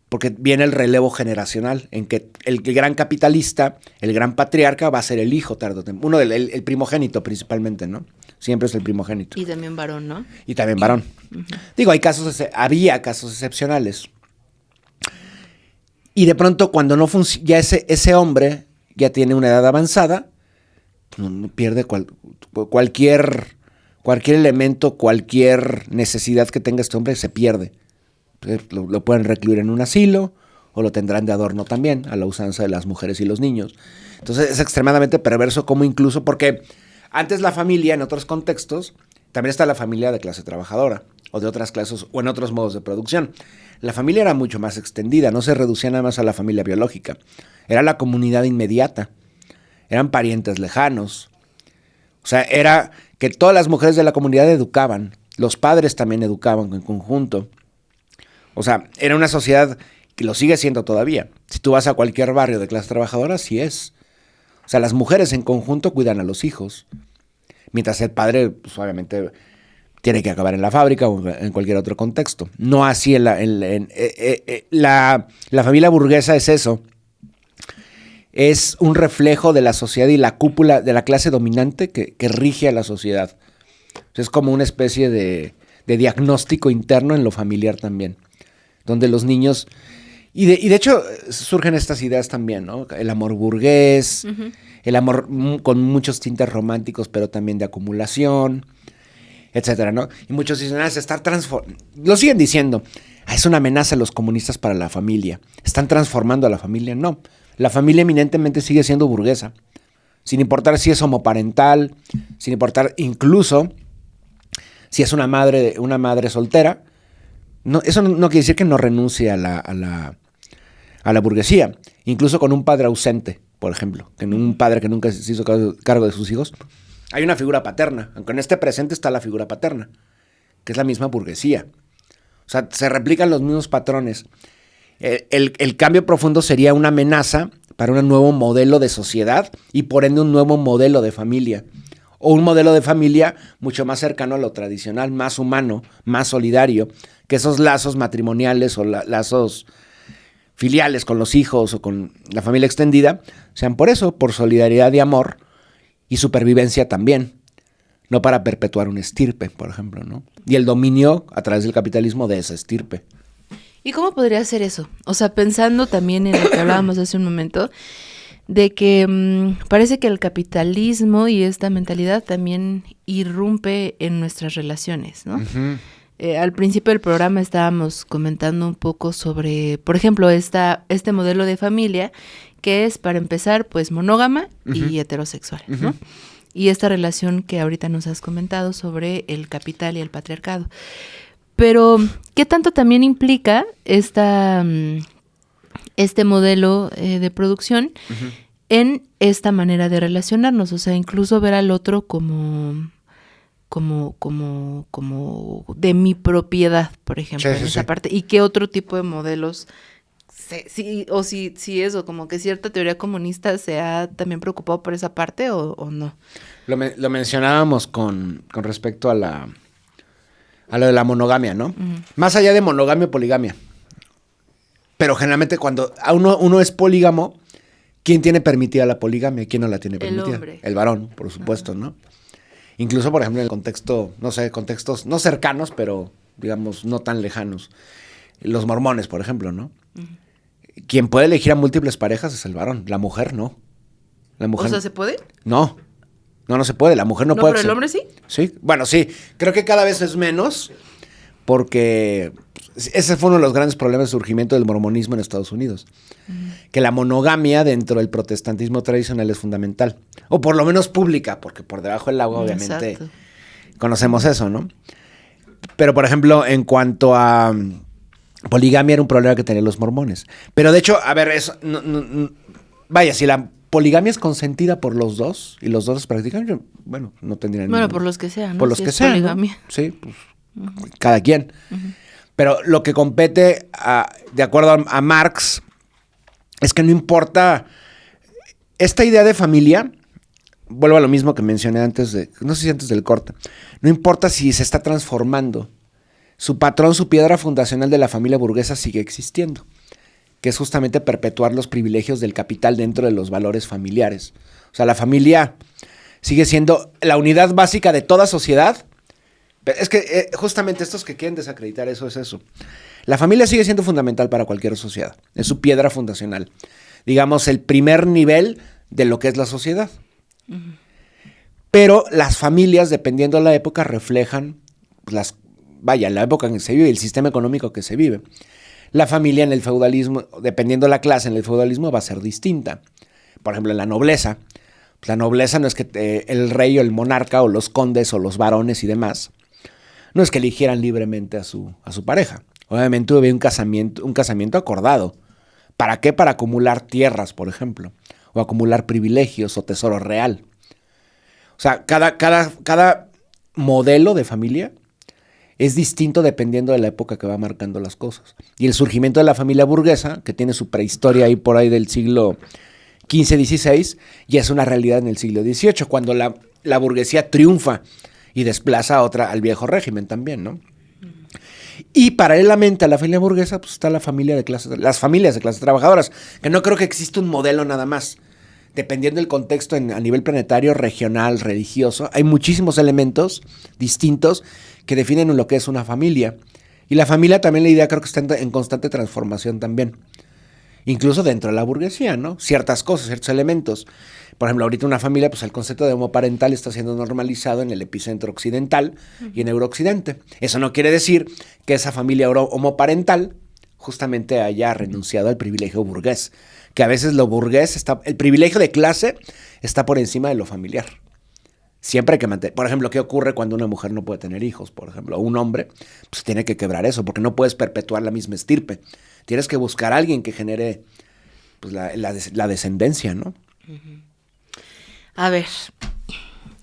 Porque viene el relevo generacional, en que el gran capitalista, el gran patriarca, va a ser el hijo tarde o temprano. El primogénito principalmente, ¿no? Siempre es el primogénito. Y también varón, ¿no? Y también varón. Digo, había casos excepcionales. Y de pronto, cuando no funciona, ya ese hombre ya tiene una edad avanzada, pierde cualquier elemento, cualquier necesidad que tenga este hombre, se pierde. Lo pueden recluir en un asilo o lo tendrán de adorno también, a la usanza de las mujeres y los niños. Entonces es extremadamente perverso como incluso porque Antes la familia, en otros contextos, también está la familia de clase trabajadora o de otras clases o en otros modos de producción. La familia era mucho más extendida, no se reducía nada más a la familia biológica. Era la comunidad inmediata, eran parientes lejanos. O sea, era que todas las mujeres de la comunidad educaban, los padres también educaban en conjunto. O sea, era una sociedad que lo sigue siendo todavía. Si tú vas a cualquier barrio de clase trabajadora, así es. O sea, las mujeres en conjunto cuidan a los hijos. Mientras el padre, pues obviamente, tiene que acabar en la fábrica o en cualquier otro contexto. No así la familia burguesa es eso. Es un reflejo de la sociedad y la cúpula de la clase dominante que rige a la sociedad. Es como una especie de diagnóstico interno en lo familiar también, donde los niños... Y de hecho surgen estas ideas también, ¿no? El amor burgués, el amor con muchos tintes románticos, pero también de acumulación, etcétera, ¿no? Y muchos dicen, se está transformando. Lo siguen diciendo, es una amenaza a los comunistas para la familia. ¿Están transformando a la familia? No. La familia eminentemente sigue siendo burguesa, sin importar si es homoparental, sin importar incluso si es una madre soltera. No, eso no quiere decir que no renuncie a la burguesía, incluso con un padre ausente, por ejemplo, que un padre que nunca se hizo cargo de sus hijos. Hay una figura paterna, aunque en este presente está la figura paterna, que es la misma burguesía. O sea, se replican los mismos patrones. El cambio profundo sería una amenaza para un nuevo modelo de sociedad y por ende un nuevo modelo de familia. O un modelo de familia mucho más cercano a lo tradicional, más humano, más solidario, que esos lazos matrimoniales o lazos filiales con los hijos o con la familia extendida sean por eso, por solidaridad y amor y supervivencia también, no para perpetuar una estirpe, por ejemplo, ¿no? Y el dominio a través del capitalismo de esa estirpe. ¿Y cómo podría ser eso? O sea, pensando también en lo que hablábamos hace un momento, de que parece que el capitalismo y esta mentalidad también irrumpe en nuestras relaciones, ¿no? Uh-huh. Al principio del programa estábamos comentando un poco sobre, por ejemplo, este modelo de familia que es, para empezar, pues monógama uh-huh. y heterosexual, uh-huh. ¿no? Y esta relación que ahorita nos has comentado sobre el capital y el patriarcado. Pero, ¿qué tanto también implica este modelo de producción uh-huh. en esta manera de relacionarnos? O sea, incluso ver al otro como de mi propiedad, por ejemplo, en esa parte. ¿Y qué otro tipo de modelos, si eso, como que cierta teoría comunista se ha también preocupado por esa parte o no? Lo mencionábamos con respecto a lo de la monogamia, ¿no? Uh-huh. Más allá de monogamia o poligamia. Pero generalmente cuando uno es polígamo, ¿quién tiene permitida la poligamia? ¿Quién no la tiene permitida? El hombre. El varón, por supuesto, uh-huh. ¿no? Incluso, por ejemplo, en el contexto, contextos no cercanos, pero digamos no tan lejanos. Los mormones, por ejemplo, ¿no? Uh-huh. Quien puede elegir a múltiples parejas es el varón, la mujer no. La mujer, ¿o sea, se puede? No se puede, la mujer no puede. ¿Pero el hombre sí? Sí, bueno, sí, creo que cada vez es menos, porque ese fue uno de los grandes problemas de surgimiento del mormonismo en Estados Unidos, que la monogamia dentro del protestantismo tradicional es fundamental, o por lo menos pública, porque por debajo del agua obviamente exacto. Conocemos eso, ¿no? Pero, por ejemplo, en cuanto a poligamia era un problema que tenían los mormones, pero de hecho, a ver, eso, vaya, si la poligamia es consentida por los dos y los dos practican, bueno, no tendrían bueno, por los que sean, ¿no? Por los si que sean, poligamia. ¿no? Sí, pues uh-huh. Cada quien. Uh-huh. Pero lo que compete, de acuerdo a Marx, es que no importa esta idea de familia, vuelvo a lo mismo que mencioné antes del corte, no importa si se está transformando, su patrón, su piedra fundacional de la familia burguesa sigue existiendo, que es justamente perpetuar los privilegios del capital dentro de los valores familiares. O sea, la familia sigue siendo la unidad básica de toda sociedad. Es que justamente estos que quieren desacreditar eso es eso. La familia sigue siendo fundamental para cualquier sociedad. Es su piedra fundacional. Digamos, el primer nivel de lo que es la sociedad. Uh-huh. Pero las familias, dependiendo de la época, reflejan la época en que se vive, el sistema económico que se vive. La familia en el feudalismo, dependiendo de la clase, en el feudalismo va a ser distinta. Por ejemplo, en la nobleza, La nobleza no es que el rey o el monarca o los condes o los varones y demás, no es que eligieran libremente a su pareja. Obviamente hubo un casamiento acordado. ¿Para qué? Para acumular tierras, por ejemplo, o acumular privilegios o tesoro real. O sea, cada modelo de familia es distinto dependiendo de la época que va marcando las cosas. Y el surgimiento de la familia burguesa, que tiene su prehistoria ahí por ahí del siglo XV-XVI, ya es una realidad en el siglo XVIII, cuando la burguesía triunfa y desplaza al viejo régimen también, ¿no? Y paralelamente a la familia burguesa, pues está las familias de clases trabajadoras, que no creo que exista un modelo nada más. Dependiendo del contexto a nivel planetario, regional, religioso, hay muchísimos elementos distintos que definen lo que es una familia. Y la familia también, la idea creo que está en constante transformación también. Incluso dentro de la burguesía, ¿no? Ciertas cosas, ciertos elementos. Por ejemplo, ahorita una familia, pues el concepto de homoparental está siendo normalizado en el epicentro occidental y en Eurooccidente. Eso no quiere decir que esa familia homoparental justamente haya renunciado al privilegio burgués. Que a veces lo burgués el privilegio de clase está por encima de lo familiar. Siempre hay que mantener. Por ejemplo, ¿qué ocurre cuando una mujer no puede tener hijos? Por ejemplo, o un hombre, pues tiene que quebrar eso, porque no puedes perpetuar la misma estirpe. Tienes que buscar a alguien que genere pues, la descendencia, ¿no? A ver,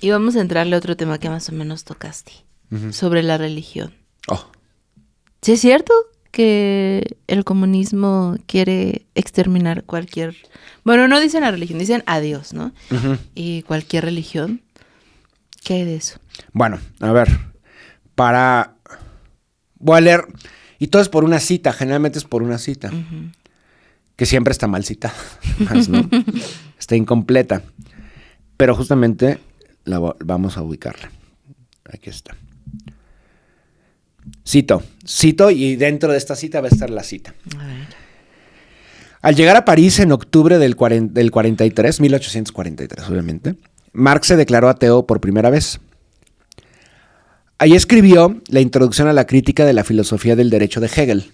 y vamos a entrarle a otro tema que más o menos tocaste, sobre la religión. ¿Sí es cierto que el comunismo quiere exterminar cualquier... Bueno, no dicen la religión, dicen a Dios, ¿no? Y cualquier religión. ¿Qué hay de eso? Bueno, a ver, voy a leer, y todo es por una cita, generalmente es por una cita, que siempre está mal citada, ¿no? Está incompleta, pero justamente vamos a ubicarla. Aquí está. Cito, y dentro de esta cita va a estar la cita. A ver. Al llegar a París en octubre del 43, 1843, obviamente, Marx se declaró ateo por primera vez. Ahí escribió la introducción a la crítica de la filosofía del derecho de Hegel,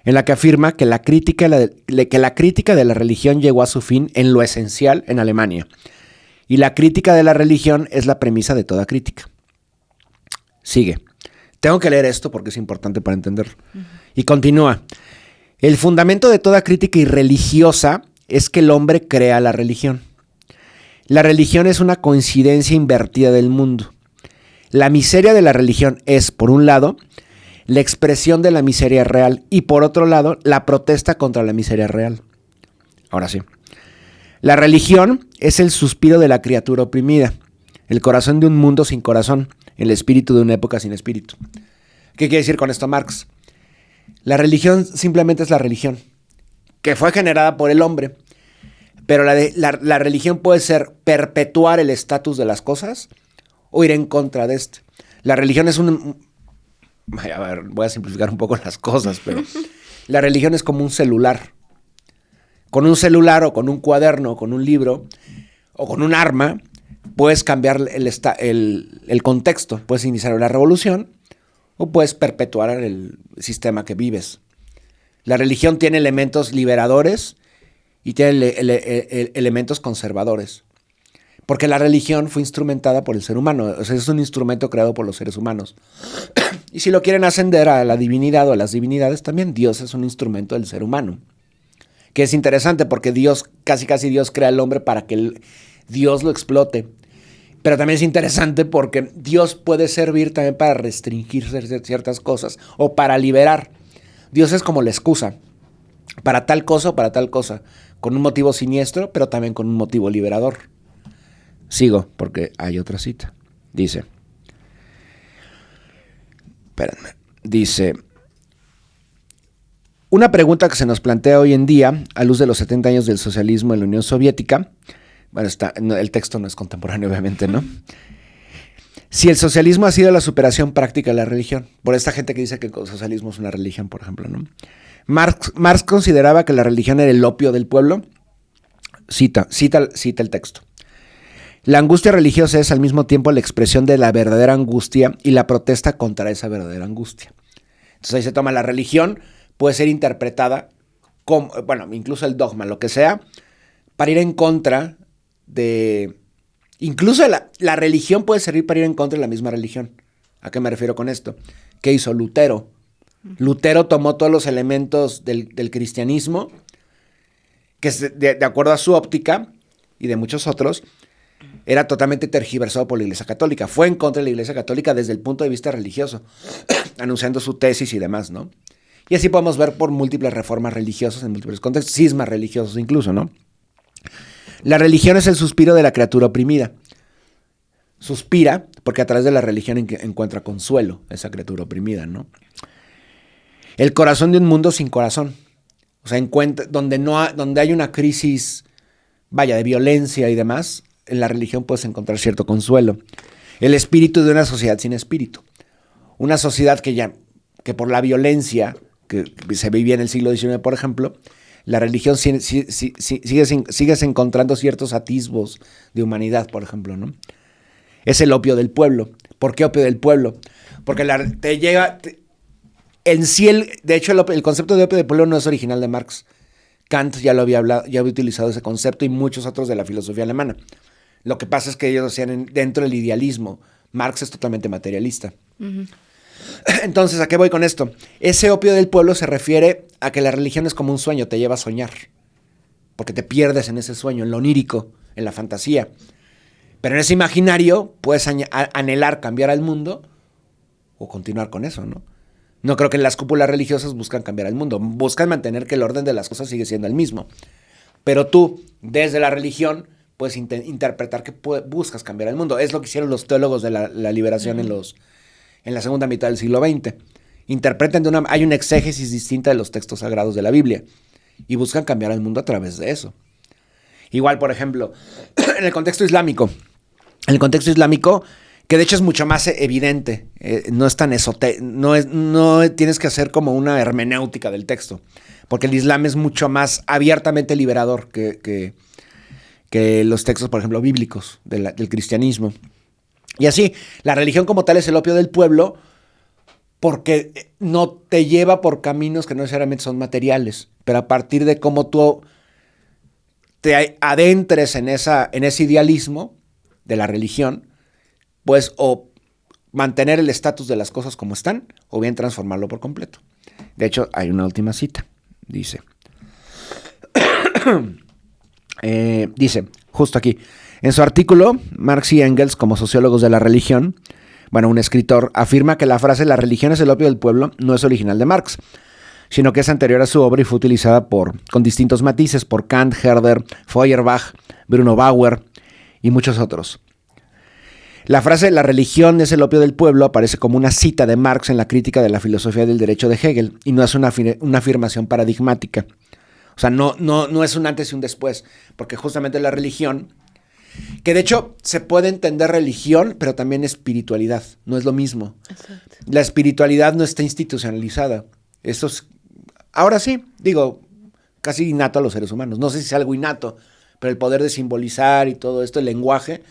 en la que afirma que la crítica de la religión llegó a su fin en lo esencial en Alemania, y la crítica de la religión es la premisa de toda crítica. Sigue. Tengo que leer esto porque es importante para entenderlo. Y continúa. El fundamento de toda crítica irreligiosa es que el hombre crea la religión. La religión es una coincidencia invertida del mundo. La miseria de la religión es, por un lado, la expresión de la miseria real y, por otro lado, la protesta contra la miseria real. Ahora sí. La religión es el suspiro de la criatura oprimida, el corazón de un mundo sin corazón, el espíritu de una época sin espíritu. ¿Qué quiere decir con esto Marx? La religión simplemente es la religión, que fue generada por el hombre, pero la religión puede ser perpetuar el estatus de las cosas o ir en contra de este. La religión es a ver, voy a simplificar un poco las cosas, pero la religión es como un celular. Con un celular o con un cuaderno o con un libro o con un arma puedes cambiar el contexto. Puedes iniciar una revolución o puedes perpetuar el sistema que vives. La religión tiene elementos liberadores y tiene elementos conservadores. Porque la religión fue instrumentada por el ser humano. O sea, es un instrumento creado por los seres humanos. Y si lo quieren ascender a la divinidad o a las divinidades, también Dios es un instrumento del ser humano. Que es interesante porque Dios, casi Dios crea al hombre para que Dios lo explote. Pero también es interesante porque Dios puede servir también para restringir ciertas cosas o para liberar. Dios es como la excusa para tal cosa o para tal cosa, con un motivo siniestro, pero también con un motivo liberador. Sigo, porque hay otra cita. Dice, una pregunta que se nos plantea hoy en día, a luz de los 70 años del socialismo en la Unión Soviética, bueno, el texto no es contemporáneo, obviamente, ¿no? Si el socialismo ha sido la superación práctica de la religión, por esta gente que dice que el socialismo es una religión, por ejemplo, ¿no? Marx consideraba que la religión era el opio del pueblo. Cita el texto. La angustia religiosa es al mismo tiempo la expresión de la verdadera angustia y la protesta contra esa verdadera angustia. Entonces ahí se toma la religión, puede ser interpretada como, bueno, incluso el dogma, lo que sea, para ir en contra incluso la religión puede servir para ir en contra de la misma religión. ¿A qué me refiero con esto? ¿Qué hizo Lutero? Lutero tomó todos los elementos del cristianismo, que de acuerdo a su óptica y de muchos otros, era totalmente tergiversado por la Iglesia Católica. Fue en contra de la Iglesia Católica desde el punto de vista religioso, anunciando su tesis y demás, ¿no? Y así podemos ver por múltiples reformas religiosas en múltiples contextos, cismas religiosos incluso, ¿no? La religión es el suspiro de la criatura oprimida. Suspira porque a través de la religión encuentra consuelo esa criatura oprimida, ¿no? El corazón de un mundo sin corazón. O sea, donde hay una crisis, de violencia y demás, en la religión puedes encontrar cierto consuelo. El espíritu de una sociedad sin espíritu. Una sociedad que por la violencia que se vivía en el siglo XIX, por ejemplo, la religión sigues encontrando ciertos atisbos de humanidad, por ejemplo, ¿no? Es el opio del pueblo. ¿Por qué opio del pueblo? Porque te llega... En sí, de hecho, el concepto de opio del pueblo no es original de Marx. Kant ya había utilizado ese concepto y muchos otros de la filosofía alemana. Lo que pasa es que ellos hacían dentro del idealismo. Marx es totalmente materialista. Uh-huh. Entonces, ¿a qué voy con esto? Ese opio del pueblo se refiere a que la religión es como un sueño, te lleva a soñar. Porque te pierdes en ese sueño, en lo onírico, en la fantasía. Pero en ese imaginario puedes anhelar cambiar al mundo o continuar con eso, ¿no? No creo que las cúpulas religiosas buscan cambiar al mundo. Buscan mantener que el orden de las cosas sigue siendo el mismo. Pero tú, desde la religión, puedes interpretar que buscas cambiar el mundo. Es lo que hicieron los teólogos de la liberación en la segunda mitad del siglo XX. Interpretan hay una exégesis distinta de los textos sagrados de la Biblia. Y buscan cambiar el mundo a través de eso. Igual, por ejemplo, en el contexto islámico. En el contexto islámico, que de hecho es mucho más evidente, no es tan no tienes que hacer como una hermenéutica del texto, porque el Islam es mucho más abiertamente liberador que los textos, por ejemplo, bíblicos del cristianismo. Y así, la religión como tal es el opio del pueblo porque no te lleva por caminos que no necesariamente son materiales, pero a partir de cómo tú te adentres en ese idealismo de la religión, pues o mantener el estatus de las cosas como están, o bien transformarlo por completo. De hecho, hay una última cita. Dice, justo aquí, en su artículo, Marx y Engels, como sociólogos de la religión, un escritor, afirma que la frase "la religión es el opio del pueblo" no es original de Marx, sino que es anterior a su obra y fue utilizada con distintos matices por Kant, Herder, Feuerbach, Bruno Bauer y muchos otros. La frase "la religión es el opio del pueblo" aparece como una cita de Marx en la crítica de la filosofía del derecho de Hegel y no es una afirmación paradigmática. O sea, no es un antes y un después, porque justamente la religión, que de hecho se puede entender religión, pero también espiritualidad, no es lo mismo. Exacto. La espiritualidad no está institucionalizada. Eso es, ahora sí, casi innato a los seres humanos. No sé si es algo innato, pero el poder de simbolizar y todo esto, el lenguaje,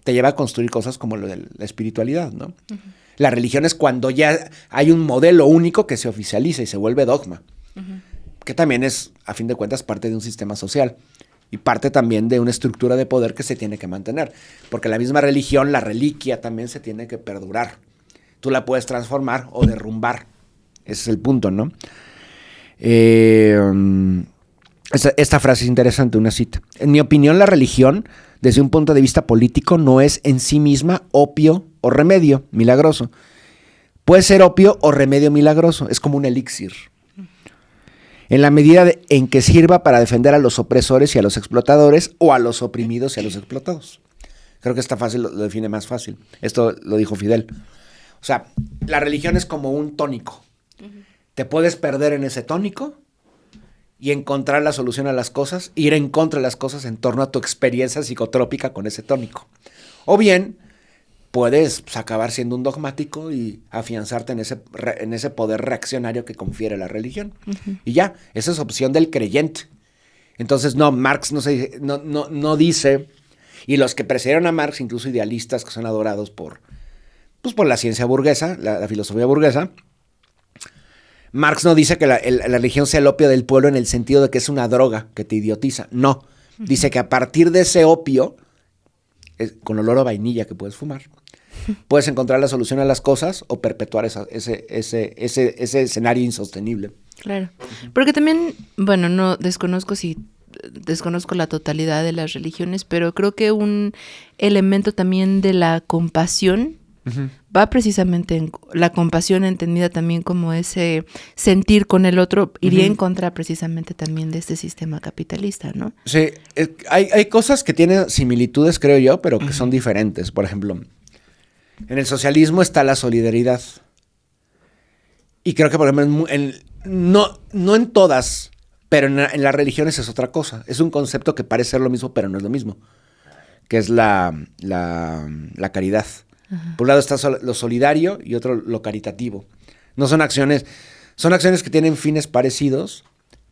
te lleva a construir cosas como lo de la espiritualidad, ¿no? Uh-huh. La religión es cuando ya hay un modelo único que se oficializa y se vuelve dogma, uh-huh, que también es, a fin de cuentas, parte de un sistema social y parte también de una estructura de poder que se tiene que mantener, porque la misma religión, la reliquia, también se tiene que perdurar. Tú la puedes transformar o derrumbar. Ese es el punto, ¿no? Esta frase es interesante, una cita. En mi opinión, la religión, desde un punto de vista político, no es en sí misma opio o remedio milagroso. Puede ser opio o remedio milagroso, es como un elixir. En la medida en que sirva para defender a los opresores y a los explotadores, o a los oprimidos y a los explotados. Creo que esta frase lo define más fácil. Esto lo dijo Fidel. O sea, la religión es como un tónico. Uh-huh. Te puedes perder en ese tónico y encontrar la solución a las cosas, ir en contra de las cosas en torno a tu experiencia psicotrópica con ese tónico. O bien, puedes acabar siendo un dogmático y afianzarte en ese poder reaccionario que confiere la religión. Uh-huh. Y ya, esa es opción del creyente. Entonces, Marx no dice, y los que precedieron a Marx, incluso idealistas que son adorados por la ciencia burguesa, la filosofía burguesa, Marx no dice que la religión sea el opio del pueblo en el sentido de que es una droga que te idiotiza. No. Dice que a partir de ese opio con olor a vainilla que puedes fumar. Puedes encontrar la solución a las cosas o perpetuar ese escenario insostenible. Claro. Porque también, bueno, no desconozco la totalidad de las religiones, pero creo que un elemento también de la compasión va precisamente en la compasión entendida también como ese sentir con el otro, iría en contra precisamente también de este sistema capitalista, ¿no? Sí, hay cosas que tienen similitudes, creo yo, pero que son diferentes. Por ejemplo, en el socialismo está la solidaridad. Y creo que, por ejemplo, no en todas, pero en las religiones es otra cosa. Es un concepto que parece ser lo mismo, pero no es lo mismo, que es la caridad. Ajá. Por un lado está lo solidario y otro lo caritativo. No son acciones, son acciones que tienen fines parecidos,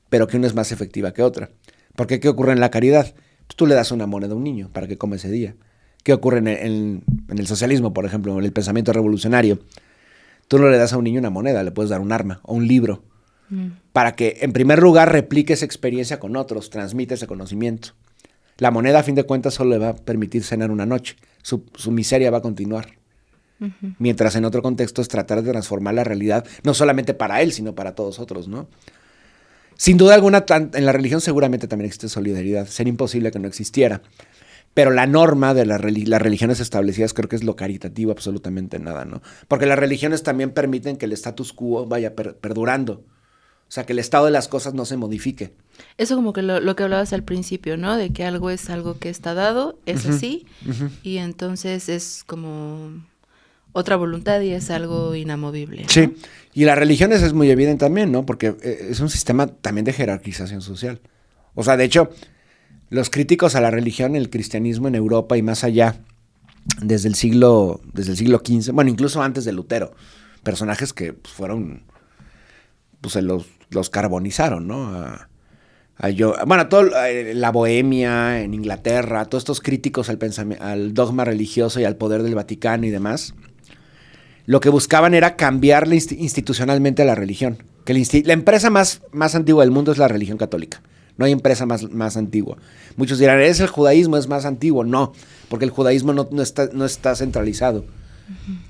pero que una es más efectiva que otra. Porque ¿qué ocurre en la caridad? Pues tú le das una moneda a un niño para que coma ese día. ¿Qué ocurre en el socialismo, por ejemplo, en el pensamiento revolucionario? Tú no le das a un niño una moneda, le puedes dar un arma o un libro para que, en primer lugar, replique esa experiencia con otros, transmite ese conocimiento. La moneda, a fin de cuentas, solo le va a permitir cenar una noche. Su miseria va a continuar. Mientras en otro contexto es tratar de transformar la realidad, no solamente para él, sino para todos otros, ¿no? Sin duda alguna, en la religión seguramente también existe solidaridad. Sería imposible que no existiera. Pero la norma de las religiones establecidas creo que es lo caritativo, absolutamente nada, ¿no? Porque las religiones también permiten que el status quo vaya perdurando. O sea, que el estado de las cosas no se modifique. Eso como que lo que hablabas al principio, ¿no? De que algo es algo que está dado, es así, y entonces es como otra voluntad y es algo inamovible, ¿no? Sí, y las religiones es muy evidente también, ¿no? Porque es un sistema también de jerarquización social. O sea, de hecho, los críticos a la religión, el cristianismo en Europa y más allá, desde el siglo XV, bueno, incluso antes de Lutero, personajes que pues, fueron, pues los carbonizaron, ¿no? La Bohemia, en Inglaterra, todos estos críticos al dogma religioso y al poder del Vaticano y demás, lo que buscaban era cambiarle institucionalmente a la religión. Que la empresa más antigua del mundo es la religión católica. No hay empresa más antigua. Muchos dirán, ¿es el judaísmo es más antiguo? No, porque el judaísmo no está centralizado.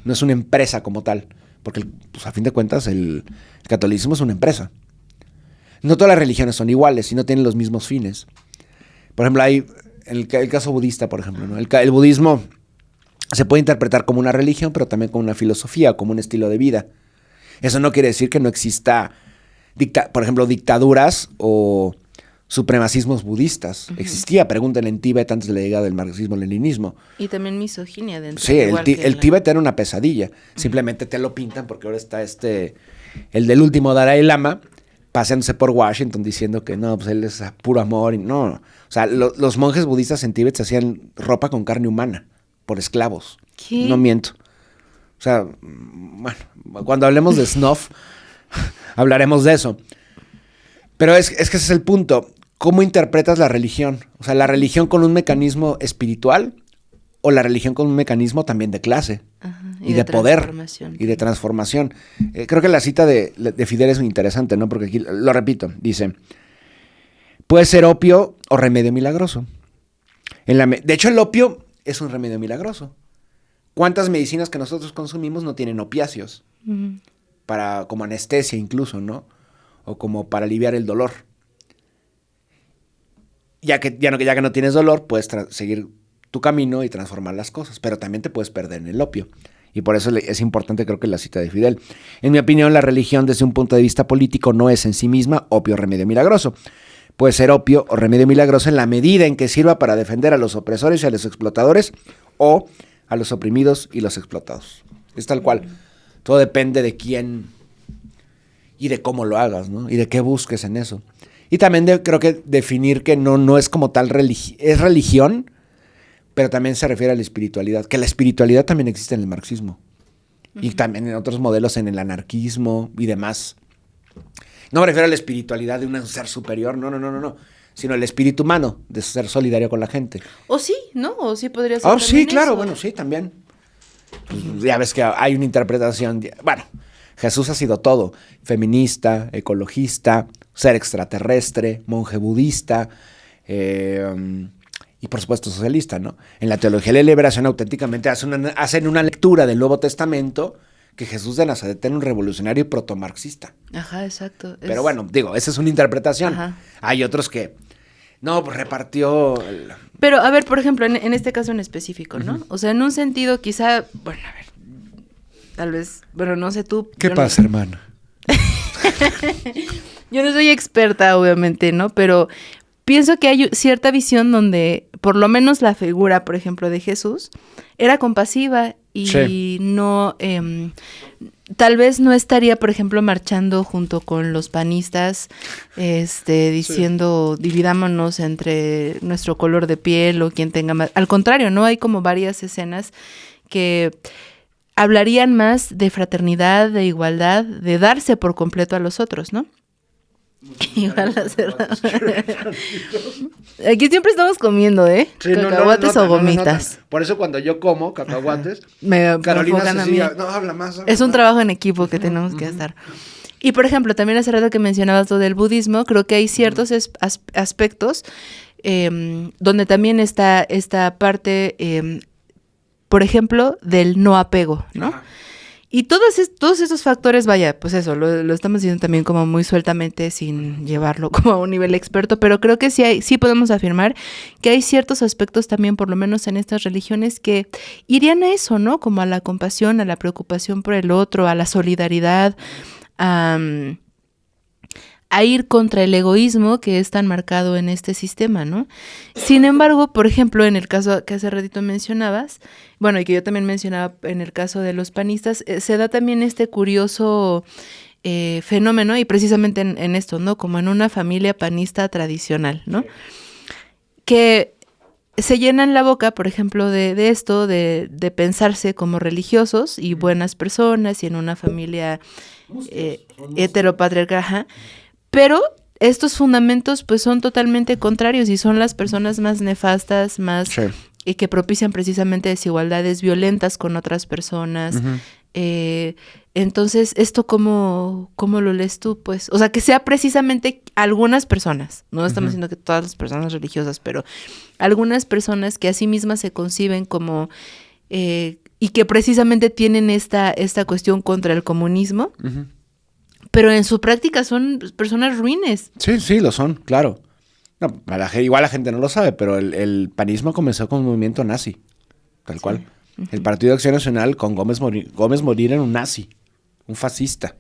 No es una empresa como tal. Porque, pues, a fin de cuentas, el catolicismo es una empresa. No todas las religiones son iguales y no tienen los mismos fines. Por ejemplo, hay el caso budista, por ejemplo, ¿no? El budismo se puede interpretar como una religión, pero también como una filosofía, como un estilo de vida. Eso no quiere decir que no exista, por ejemplo, dictaduras o supremacismos budistas. Existía, pregúntenle en Tíbet antes de la llegada del marxismo-leninismo. Y también misoginia dentro. Sí, el Tíbet era una pesadilla. Simplemente te lo pintan porque ahora está el del último Dalai Lama, paseándose por Washington diciendo que no, pues él es puro amor. Y no. O sea, los monjes budistas en Tíbet se hacían ropa con carne humana por esclavos. ¿Qué? No miento. O sea, bueno, cuando hablemos de snuff, hablaremos de eso. Pero es que ese es el punto. ¿Cómo interpretas la religión? O sea, ¿la religión con un mecanismo espiritual o la religión con un mecanismo también de clase? Ajá, y de poder y de transformación. Creo que la cita de Fidel es muy interesante, ¿no? Porque aquí, lo repito, dice, puede ser opio o remedio milagroso. De hecho, el opio es un remedio milagroso. ¿Cuántas medicinas que nosotros consumimos no tienen opiáceos? Como anestesia incluso, ¿no? O como para aliviar el dolor. Ya que no tienes dolor, puedes seguir tu camino y transformar las cosas, pero también te puedes perder en el opio. Y por eso es importante, creo que la cita de Fidel. En mi opinión, la religión desde un punto de vista político no es en sí misma opio o remedio milagroso. Puede ser opio o remedio milagroso en la medida en que sirva para defender a los opresores y a los explotadores o a los oprimidos y los explotados. Es tal cual. Todo depende de quién y de cómo lo hagas, ¿no? Y de qué busques en eso. Y también creo que definir que no es como tal es religión, pero también se refiere a la espiritualidad, que la espiritualidad también existe en el marxismo. Y también en otros modelos, en el anarquismo y demás. No me refiero a la espiritualidad de un ser superior, no. Sino el espíritu humano, de ser solidario con la gente. O sí, ¿no? O sí podría ser. Oh, sí, claro, bueno, sí, también. Pues ya ves que hay una interpretación. Bueno, Jesús ha sido todo: feminista, ecologista, ser extraterrestre, monje budista, y por supuesto socialista, ¿no? En la teología de la liberación auténticamente hacen una lectura del Nuevo Testamento que Jesús de Nazaret era un revolucionario y protomarxista. Ajá, exacto. Pero bueno, digo, esa es una interpretación. Ajá. Hay otros que, no, pues repartió... Pero, a ver, por ejemplo, en este caso en específico, ¿no? O sea, en un sentido quizá, bueno, a ver, tal vez, bueno, no sé tú. ¿Qué pasa, hermano? Yo no soy experta, obviamente, ¿no? Pero pienso que hay cierta visión donde, por lo menos la figura, por ejemplo, de Jesús, era compasiva y no, tal vez no estaría, por ejemplo, marchando junto con los panistas, diciendo, dividámonos entre nuestro color de piel o quien tenga más. Al contrario, ¿no? Hay como varias escenas que hablarían más de fraternidad, de igualdad, de darse por completo a los otros, ¿no? Igual hacer... Aquí siempre estamos comiendo, ¿eh? Sí, cacahuates o gomitas. No. Por eso cuando yo como cacahuates, Carolina se sigue, no, habla más. Es un trabajo en equipo que tenemos que hacer. Y, por ejemplo, también hace rato que mencionabas lo del budismo, creo que hay ciertos aspectos donde también está esta parte, por ejemplo, del no apego, ¿no? Ajá. Y todos esos factores, vaya, pues eso, lo estamos diciendo también como muy sueltamente sin llevarlo como a un nivel experto, pero creo que sí podemos afirmar que hay ciertos aspectos también, por lo menos en estas religiones, que irían a eso, ¿no? Como a la compasión, a la preocupación por el otro, a la solidaridad, a ir contra el egoísmo que es tan marcado en este sistema, ¿no? Sin embargo, por ejemplo, en el caso que hace ratito mencionabas, bueno, y que yo también mencionaba en el caso de los panistas, se da también este curioso fenómeno, y precisamente en esto, ¿no? Como en una familia panista tradicional, ¿no? Que se llenan la boca, por ejemplo, de esto, de pensarse como religiosos y buenas personas, y en una familia heteropatriarcal, pero estos fundamentos pues son totalmente contrarios y son las personas más nefastas, más y que propician precisamente desigualdades violentas con otras personas. Uh-huh. Entonces, ¿esto cómo lo lees tú? Pues, o sea, que sea precisamente algunas personas, no estamos diciendo que todas las personas religiosas, pero algunas personas que a sí mismas se conciben como y que precisamente tienen esta cuestión contra el comunismo. Uh-huh. Pero en su práctica son personas ruines. Sí, lo son, claro. No, igual la gente no lo sabe, pero el panismo comenzó con un movimiento nazi, tal cual. Uh-huh. El Partido de Acción Nacional con Gómez Morín era un nazi, un fascista.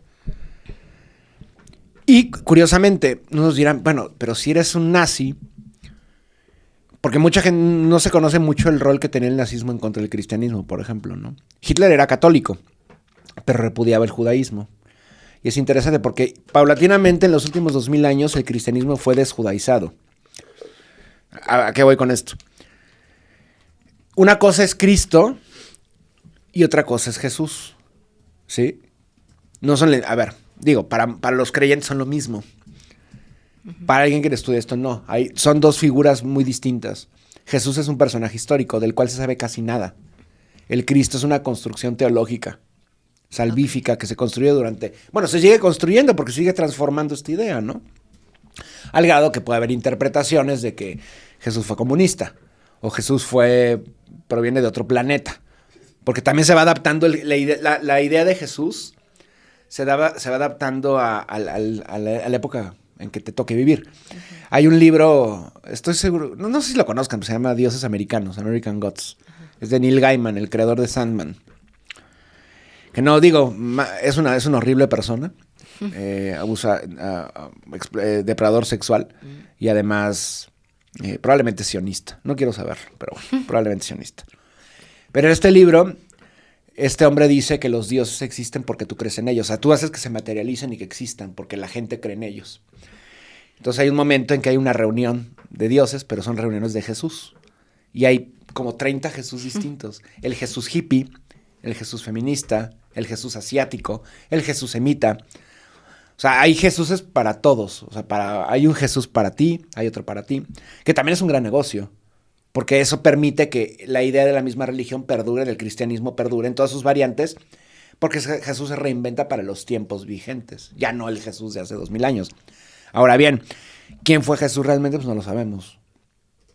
Y curiosamente, nos dirán, bueno, pero si eres un nazi, porque mucha gente no se conoce mucho el rol que tenía el nazismo en contra del cristianismo, por ejemplo, ¿no? Hitler era católico, pero repudiaba el judaísmo. Y es interesante porque paulatinamente en los últimos 2000 años el cristianismo fue desjudaizado. ¿A qué voy con esto? Una cosa es Cristo y otra cosa es Jesús. ¿Sí? No son, a ver, digo, para los creyentes son lo mismo. Uh-huh. Para alguien que estudia esto, no. Son dos figuras muy distintas. Jesús es un personaje histórico del cual se sabe casi nada. El Cristo es una construcción teológica, salvífica, que se construye se sigue construyendo porque sigue transformando esta idea, ¿no? Al grado que puede haber interpretaciones de que Jesús fue comunista o Jesús proviene de otro planeta, porque también se va adaptando la idea de Jesús se va adaptando a la época en que te toque vivir. Uh-huh. Hay un libro, estoy seguro, no sé si lo conozcan, se llama Dioses Americanos, American Gods. Uh-huh. Es de Neil Gaiman, el creador de Sandman. Que no, digo, es una horrible persona, abusa, depredador sexual y además probablemente sionista. No quiero saber, pero bueno, probablemente sionista. Pero en este libro, este hombre dice que los dioses existen porque tú crees en ellos. O sea, tú haces que se materialicen y que existan porque la gente cree en ellos. Entonces hay un momento en que hay una reunión de dioses, pero son reuniones de Jesús. Y hay como 30 Jesús distintos. El Jesús hippie, el Jesús feminista, el Jesús asiático, el Jesús semita. O sea, hay Jesuses para todos. O sea, hay un Jesús para ti, hay otro para ti, que también es un gran negocio, porque eso permite que la idea de la misma religión perdure, del cristianismo perdure en todas sus variantes, porque Jesús se reinventa para los tiempos vigentes, ya no el Jesús de hace 2000 años. Ahora bien, ¿quién fue Jesús realmente? Pues no lo sabemos.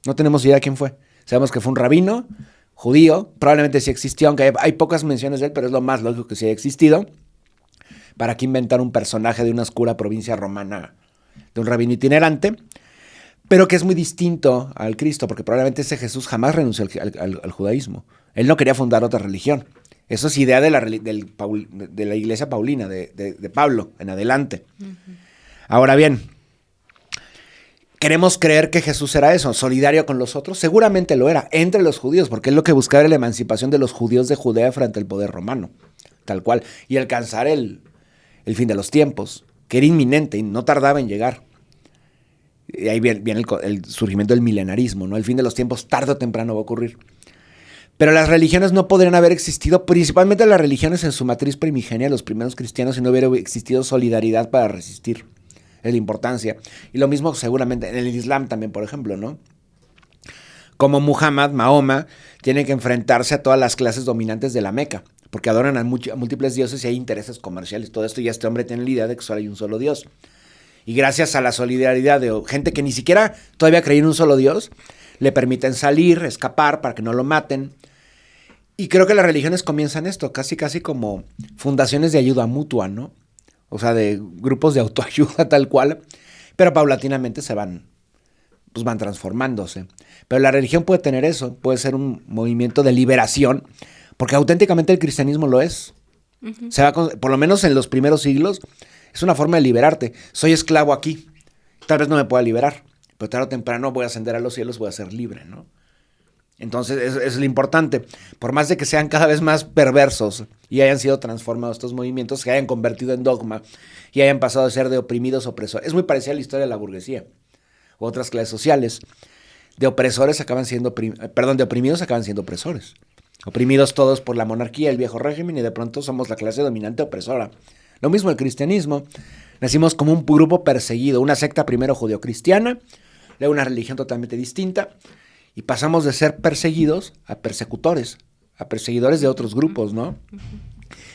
No tenemos idea de quién fue. Sabemos que fue un rabino judío, probablemente sí existió, aunque hay pocas menciones de él, pero es lo más lógico que sí haya existido. ¿Para qué inventar un personaje de una oscura provincia romana, de un rabino itinerante? Pero que es muy distinto al Cristo, porque probablemente ese Jesús jamás renunció al judaísmo. Él no quería fundar otra religión. Eso es idea de la iglesia paulina, de Pablo, en adelante. Uh-huh. Ahora bien, ¿queremos creer que Jesús era eso, solidario con los otros? Seguramente lo era, entre los judíos, porque él lo que buscaba era la emancipación de los judíos de Judea frente al poder romano, tal cual, y alcanzar el fin de los tiempos, que era inminente y no tardaba en llegar. Y ahí viene el surgimiento del milenarismo, ¿no? El fin de los tiempos tarde o temprano va a ocurrir. Pero las religiones no podrían haber existido, principalmente las religiones en su matriz primigenia, los primeros cristianos, si no hubiera existido solidaridad para resistir. Es la importancia. Y lo mismo seguramente en el Islam también, por ejemplo, ¿no? Como Mahoma, tiene que enfrentarse a todas las clases dominantes de la Meca, porque adoran a múltiples dioses y hay intereses comerciales, todo esto, y este hombre tiene la idea de que solo hay un solo Dios. Y gracias a la solidaridad de gente que ni siquiera todavía creía en un solo Dios, le permiten salir, escapar para que no lo maten. Y creo que las religiones comienzan esto, casi como fundaciones de ayuda mutua, ¿no? O sea, de grupos de autoayuda tal cual, pero paulatinamente van transformándose. Pero la religión puede tener eso, puede ser un movimiento de liberación, porque auténticamente el cristianismo lo es. Uh-huh. Por lo menos en los primeros siglos, es una forma de liberarte. Soy esclavo aquí, tal vez no me pueda liberar, pero tarde o temprano voy a ascender a los cielos, voy a ser libre, ¿no? Entonces, eso es lo importante. Por más de que sean cada vez más perversos y hayan sido transformados estos movimientos, se hayan convertido en dogma y hayan pasado de ser de oprimidos a opresores. Es muy parecida a la historia de la burguesía u otras clases sociales. De opresores de oprimidos acaban siendo opresores. Oprimidos todos por la monarquía, el viejo régimen, y de pronto somos la clase dominante opresora. Lo mismo el cristianismo. Nacimos como un grupo perseguido, una secta primero judeocristiana, luego una religión totalmente distinta, y pasamos de ser perseguidos a persecutores, a perseguidores de otros grupos, ¿no? Uh-huh.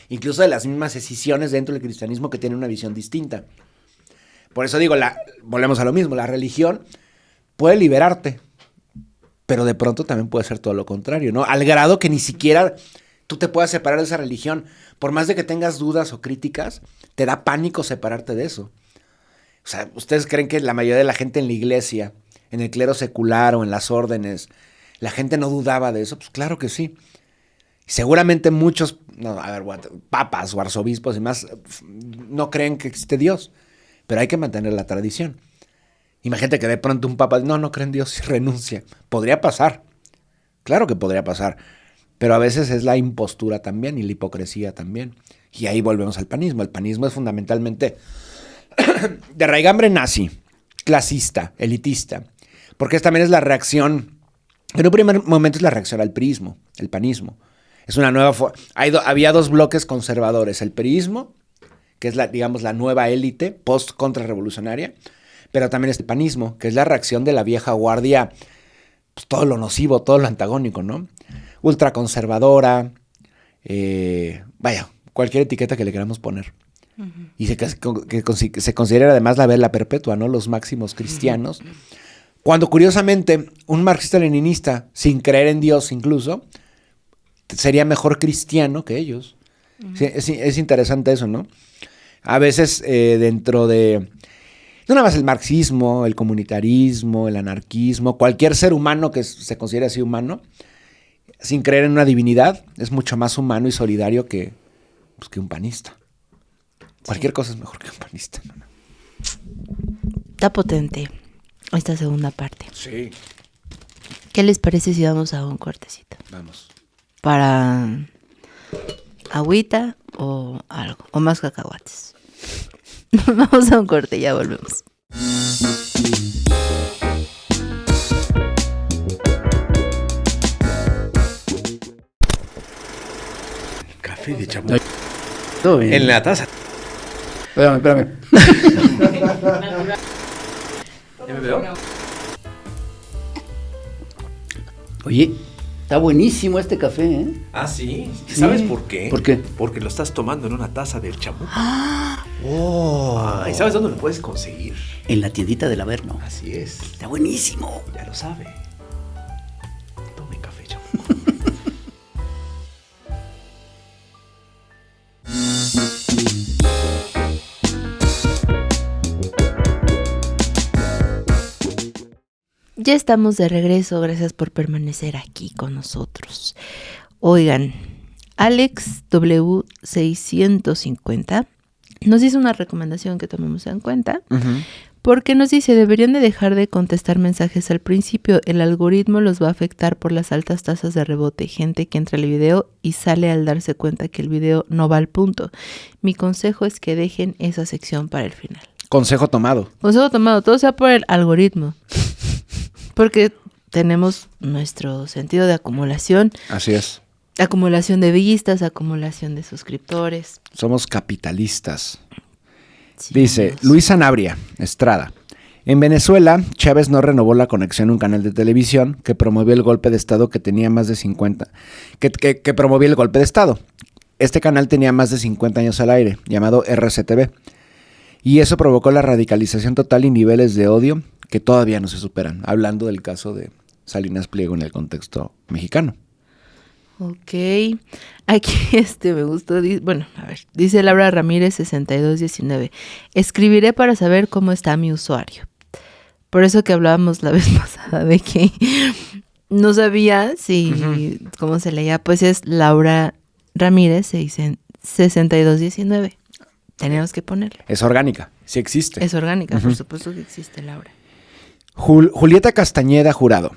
Incluso de las mismas escisiones dentro del cristianismo que tienen una visión distinta. Por eso digo, volvemos a lo mismo, la religión puede liberarte, pero de pronto también puede ser todo lo contrario, ¿no? Al grado que ni siquiera tú te puedas separar de esa religión. Por más de que tengas dudas o críticas, te da pánico separarte de eso. O sea, ¿ustedes creen que la mayoría de la gente en la iglesia, en el clero secular o en las órdenes, la gente no dudaba de eso? Pues claro que sí. Seguramente muchos, papas o arzobispos y más, no creen que existe Dios, pero hay que mantener la tradición. Imagínate que de pronto un papa no cree en Dios y renuncia. Podría pasar, claro que podría pasar, pero a veces es la impostura también y la hipocresía también. Y ahí volvemos al panismo. El panismo es fundamentalmente de raigambre nazi, clasista, elitista, porque también es la reacción, en un primer momento es la reacción al priismo, el panismo. Es una nueva había dos bloques conservadores, el priismo, que es la nueva élite post-contrarrevolucionaria, pero también es el panismo, que es la reacción de la vieja guardia, pues, todo lo nocivo, todo lo antagónico, ¿no? Ultraconservadora, cualquier etiqueta que le queramos poner. Uh-huh. Y se considera además la vela perpetua, ¿no? Los máximos cristianos. Uh-huh. Cuando curiosamente un marxista-leninista, sin creer en Dios incluso, sería mejor cristiano que ellos. Uh-huh. Sí, es interesante eso, ¿no? A veces dentro de... No nada más el marxismo, el comunitarismo, el anarquismo, cualquier ser humano que se considere así humano, sin creer en una divinidad, es mucho más humano y solidario que un panista. Cualquier cosa es mejor que un panista. ¿No? Está potente esta segunda parte. Sí. ¿Qué les parece si vamos a un cortecito? Vamos. Para agüita o algo, o más cacahuates. Vamos a un corte y ya volvemos. Café de champú. Todo bien. En la taza. Espérame. ¿Ya me veo? Oye, está buenísimo este café, ¿eh? Ah, ¿sí? ¿Sabes por qué? ¿Por qué? Porque lo estás tomando en una taza del chamuco. ¡Oh! ¿Y sabes dónde lo puedes conseguir? En la tiendita del Averno. Así es. Está buenísimo. Ya lo sabe. Ya estamos de regreso, gracias por permanecer aquí con nosotros. Oigan, Alex W650 nos hizo una recomendación que tomemos en cuenta, porque nos dice, deberían de dejar de contestar mensajes al principio, el algoritmo los va a afectar por las altas tasas de rebote, gente que entra al video y sale al darse cuenta que el video no va al punto. Mi consejo es que dejen esa sección para el final. Consejo tomado. Consejo tomado, todo sea por el algoritmo. Porque tenemos nuestro sentido de acumulación. Así es. Acumulación de vistas, acumulación de suscriptores. Somos capitalistas. Sí, Dice amigos. Luis Sanabria, Estrada. En Venezuela, Chávez no renovó la conexión a un canal de televisión que promovió el golpe de Estado que tenía más de 50. Que promovía el golpe de Estado. Este canal tenía más de 50 años al aire, llamado RCTV. Y eso provocó la radicalización total y niveles de odio que todavía no se superan. Hablando del caso de Salinas Pliego en el contexto mexicano. Ok, aquí me gustó, bueno, a ver, dice Laura Ramírez 6219, escribiré para saber cómo está mi usuario. Por eso que hablábamos la vez pasada de que no sabía si cómo se leía, pues es Laura Ramírez 6219. Teníamos que ponerle. Es orgánica, sí existe. Es orgánica, por supuesto que existe, Laura. Julieta Castañeda Jurado.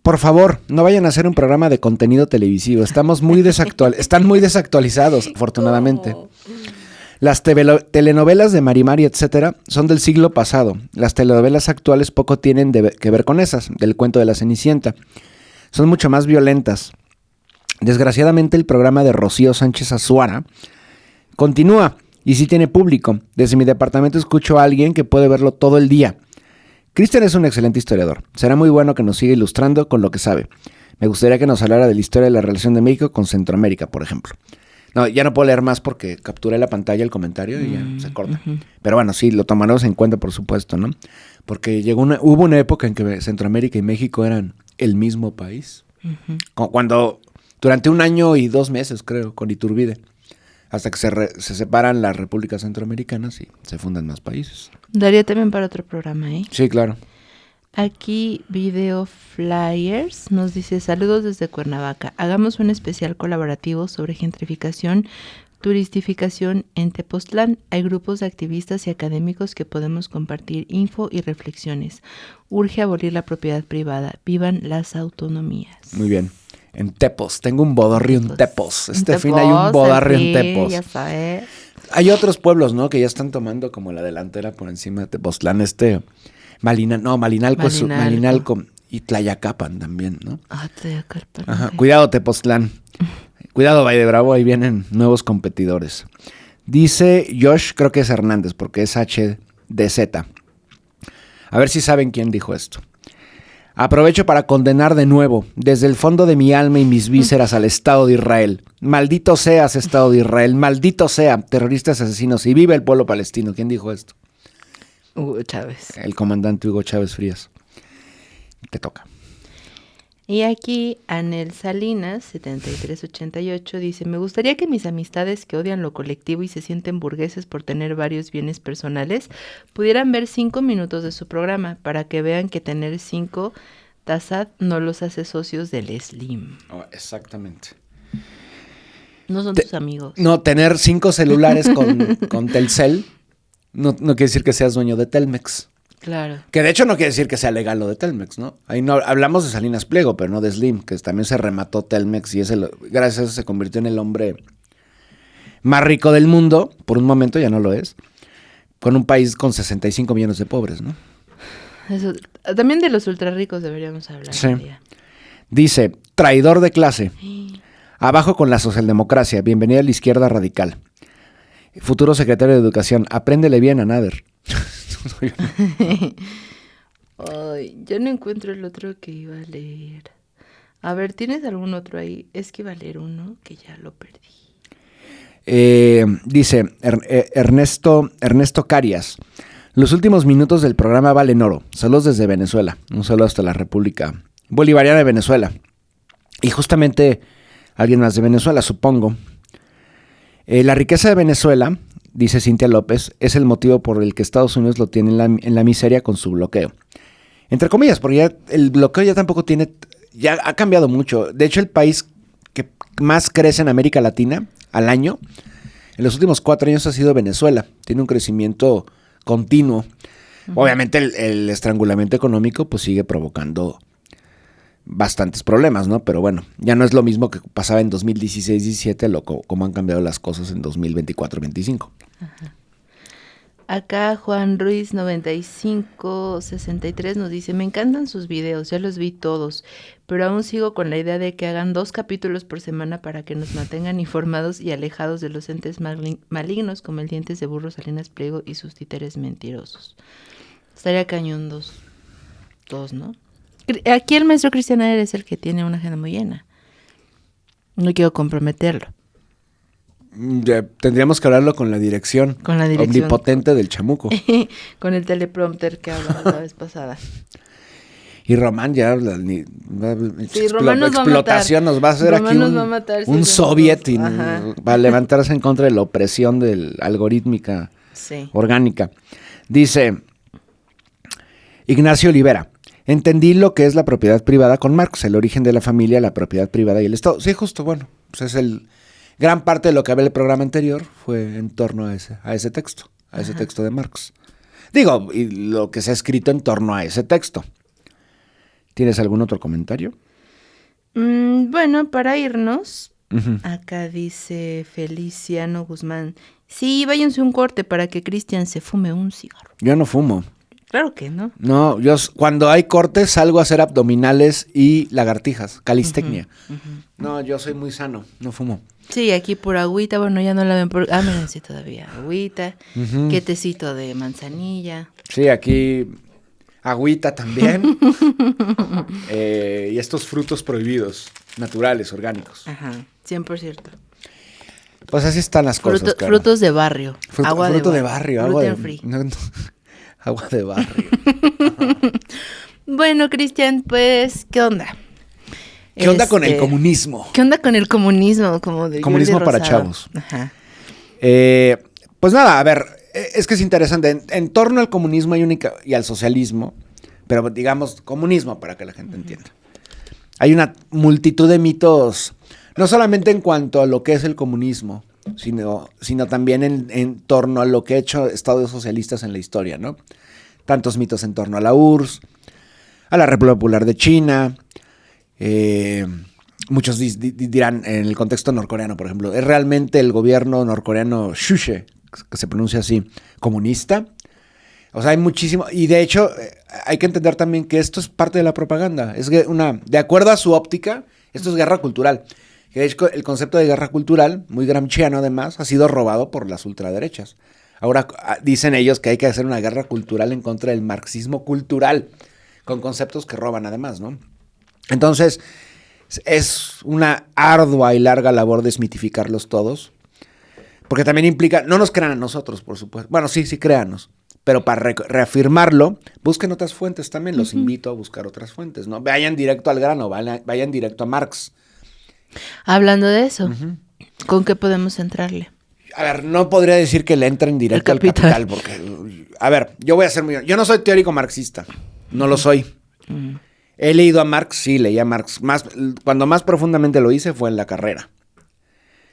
Por favor, no vayan a hacer un programa de contenido televisivo. Están muy desactualizados, afortunadamente. Las telenovelas de Marimar y etcétera son del siglo pasado. Las telenovelas actuales poco tienen que ver con esas, del cuento de la Cenicienta. Son mucho más violentas. Desgraciadamente, el programa de Rocío Sánchez Azuara continúa y sí tiene público. Desde mi departamento escucho a alguien que puede verlo todo el día. Cristian es un excelente historiador. Será muy bueno que nos siga ilustrando con lo que sabe. Me gustaría que nos hablara de la historia de la relación de México con Centroamérica, por ejemplo. No, ya no puedo leer más porque capturé la pantalla, el comentario y ya se corta. Pero bueno, sí, lo tomaremos en cuenta, por supuesto, ¿no? Porque hubo una época en que Centroamérica y México eran el mismo país. Cuando, durante 1 año y 2 meses, creo, con Iturbide. Hasta que se separan las repúblicas centroamericanas y se fundan más países. Daría también para otro programa, ¿eh? Sí, claro. Aquí Video Flyers nos dice, saludos desde Cuernavaca. Hagamos un especial colaborativo sobre gentrificación, turistificación en Tepoztlán. Hay grupos de activistas y académicos que podemos compartir info y reflexiones. Urge abolir la propiedad privada. Vivan las autonomías. Muy bien. En Tepos. Tengo un bodorrio en Tepos. Fin hay un bodorrio en Tepos. Ya sabes. Hay otros pueblos, ¿no? Que ya están tomando como la delantera por encima de Tepoztlán. Malinalco y Tlayacapan también, ¿no? Tlayacapan. Ajá. Okay. Cuidado, Tepoztlán. Cuidado, Valle de Bravo. Ahí vienen nuevos competidores. Dice Josh, creo que es Hernández, porque es HDZ. A ver si saben quién dijo esto. Aprovecho para condenar de nuevo, desde el fondo de mi alma y mis vísceras, al Estado de Israel. Maldito seas, Estado de Israel. Maldito sea, terroristas asesinos. Y vive el pueblo palestino. ¿Quién dijo esto? Hugo Chávez. El comandante Hugo Chávez Frías. Te toca. Y aquí Anel Salinas, 7388, dice, me gustaría que mis amistades que odian lo colectivo y se sienten burgueses por tener varios bienes personales, pudieran ver 5 minutos de su programa para que vean que tener 5 Tassad no los hace socios del Slim. Oh, exactamente. No son tus amigos. No, tener 5 celulares con Telcel no quiere decir que seas dueño de Telmex. Claro. Que de hecho no quiere decir que sea legal lo de Telmex, ¿no? Ahí no hablamos de Salinas Pliego, pero no de Slim, que también se remató Telmex y gracias a eso se convirtió en el hombre más rico del mundo. Por un momento ya no lo es. Con un país con 65 millones de pobres, ¿no? Eso, también de los ultra ricos deberíamos hablar. Sí. Dice, traidor de clase. Abajo con la socialdemocracia. Bienvenida a la izquierda radical. Futuro secretario de Educación. Apréndele bien a Nader. Ay, yo no encuentro el otro que iba a leer. A ver, ¿tienes algún otro ahí? Es que iba a leer uno que ya lo perdí. Dice Ernesto Carias. Los últimos minutos del programa valen oro. Saludos desde Venezuela. Un saludo hasta la República Bolivariana de Venezuela. Y justamente alguien más de Venezuela, supongo. La riqueza de Venezuela, dice Cintia López, es el motivo por el que Estados Unidos lo tiene en la miseria con su bloqueo. Entre comillas, porque ya el bloqueo ya tampoco tiene, ya ha cambiado mucho. De hecho, el país que más crece en América Latina al año, en los últimos 4 años ha sido Venezuela. Tiene un crecimiento continuo. Obviamente el estrangulamiento económico pues sigue provocando bastantes problemas, ¿no? Pero bueno, ya no es lo mismo que pasaba en 2016-17, como han cambiado las cosas en 2024-25. Ajá. Acá Juan Ruiz 9563 nos dice, me encantan sus videos, ya los vi todos, pero aún sigo con la idea de que hagan 2 capítulos por semana para que nos mantengan informados y alejados de los entes malignos como el Dientes de Burro, Salinas Pliego y sus títeres mentirosos. Estaría cañón 2, ¿no? Aquí el maestro Cristian Ayer es el que tiene una agenda muy llena. No quiero comprometerlo. Ya, tendríamos que hablarlo con la dirección. Con la dirección. Omnipotente del Chamuco. Con el teleprompter que hablamos la vez pasada. Y Román ya Román nos explotación va a matar. Nos va a hacer Román aquí nos va a matar si un soviet va a levantarse en contra de la opresión del algorítmica sí. orgánica. Dice Ignacio Olivera, entendí lo que es la propiedad privada con Marx, el origen de la familia, la propiedad privada y el Estado. Sí, justo, bueno, pues es gran parte de lo que había el programa anterior fue en torno a ese texto, a ese texto de Marx. Digo, y lo que se ha escrito en torno a ese texto. ¿Tienes algún otro comentario? Bueno, para irnos, Uh-huh. acá dice Feliciano Guzmán, sí, váyanse un corte para que Cristian se fume un cigarro. Yo no fumo. Claro que no. No, yo cuando hay cortes salgo a hacer abdominales y lagartijas, calistecnia. No, yo soy muy sano, no fumo. Sí, aquí por agüita, bueno, ya no la ven por... miren, sí, todavía agüita, tecito de manzanilla. Sí, aquí agüita también. Y estos frutos prohibidos, naturales, orgánicos. Ajá, 100%. Pues así están las cosas, claro. Frutos de barrio. Fruto de barrio. Agua de free. no, agua de barrio. Bueno, Cristian, pues, ¿qué onda? ¿Qué onda con el comunismo? ¿Qué onda con el comunismo? Como de comunismo Jordi para Rosado. chavos. Ajá. Pues nada, a ver, es que es interesante. En torno al comunismo y al socialismo, pero digamos comunismo para que la gente entienda. Hay una multitud de mitos, no solamente en cuanto a lo que es el comunismo, sino también en torno a lo que ha hecho estados socialistas en la historia, ¿no? Tantos mitos en torno a la URSS, a la República Popular de China. Muchos dirán en el contexto norcoreano, por ejemplo, ¿es realmente el gobierno norcoreano Shushe, que se pronuncia así, comunista? O sea, hay muchísimo, y de hecho hay que entender también que esto es parte de la propaganda, de acuerdo a su óptica, esto es guerra cultural. Que de hecho el concepto de guerra cultural, muy gramsciano además, ha sido robado por las ultraderechas. Ahora dicen ellos que hay que hacer una guerra cultural en contra del marxismo cultural, con conceptos que roban además, ¿no? Entonces, es una ardua y larga labor desmitificarlos todos, porque también implica, no nos crean a nosotros, por supuesto. Bueno, sí, créanos, pero para reafirmarlo, busquen otras fuentes también, los invito a buscar otras fuentes, ¿no? Vayan directo al grano, vayan directo a Marx. Hablando de eso, ¿con qué podemos entrarle? A ver, no podría decir que le entren directo al capital, porque, a ver, yo no soy teórico marxista, no lo soy. He leído a Marx, sí, leí a Marx. Cuando más profundamente lo hice fue en la carrera.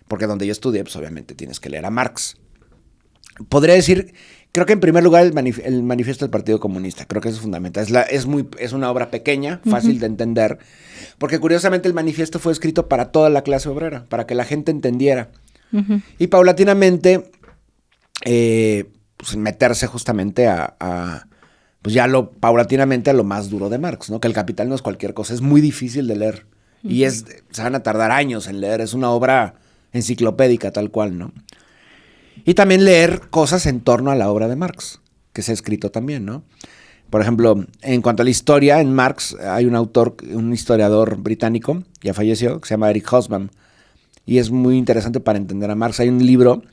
Porque donde yo estudié, pues obviamente tienes que leer a Marx. Podría decir, creo que en primer lugar el manifiesto del Partido Comunista, creo que eso es fundamental. Es una obra pequeña, fácil de entender, porque curiosamente el manifiesto fue escrito para toda la clase obrera, para que la gente entendiera. Y paulatinamente, pues meterse justamente pues ya paulatinamente a lo más duro de Marx, ¿no? Que el Capital no es cualquier cosa, es muy difícil de leer. Y se van a tardar años en leer, es una obra enciclopédica tal cual, ¿no? Y también leer cosas en torno a la obra de Marx, que se ha escrito también, ¿no? Por ejemplo, en cuanto a la historia, en Marx hay un historiador británico, ya falleció, que se llama Eric Hobsbawm, y es muy interesante para entender a Marx. Hay un libro que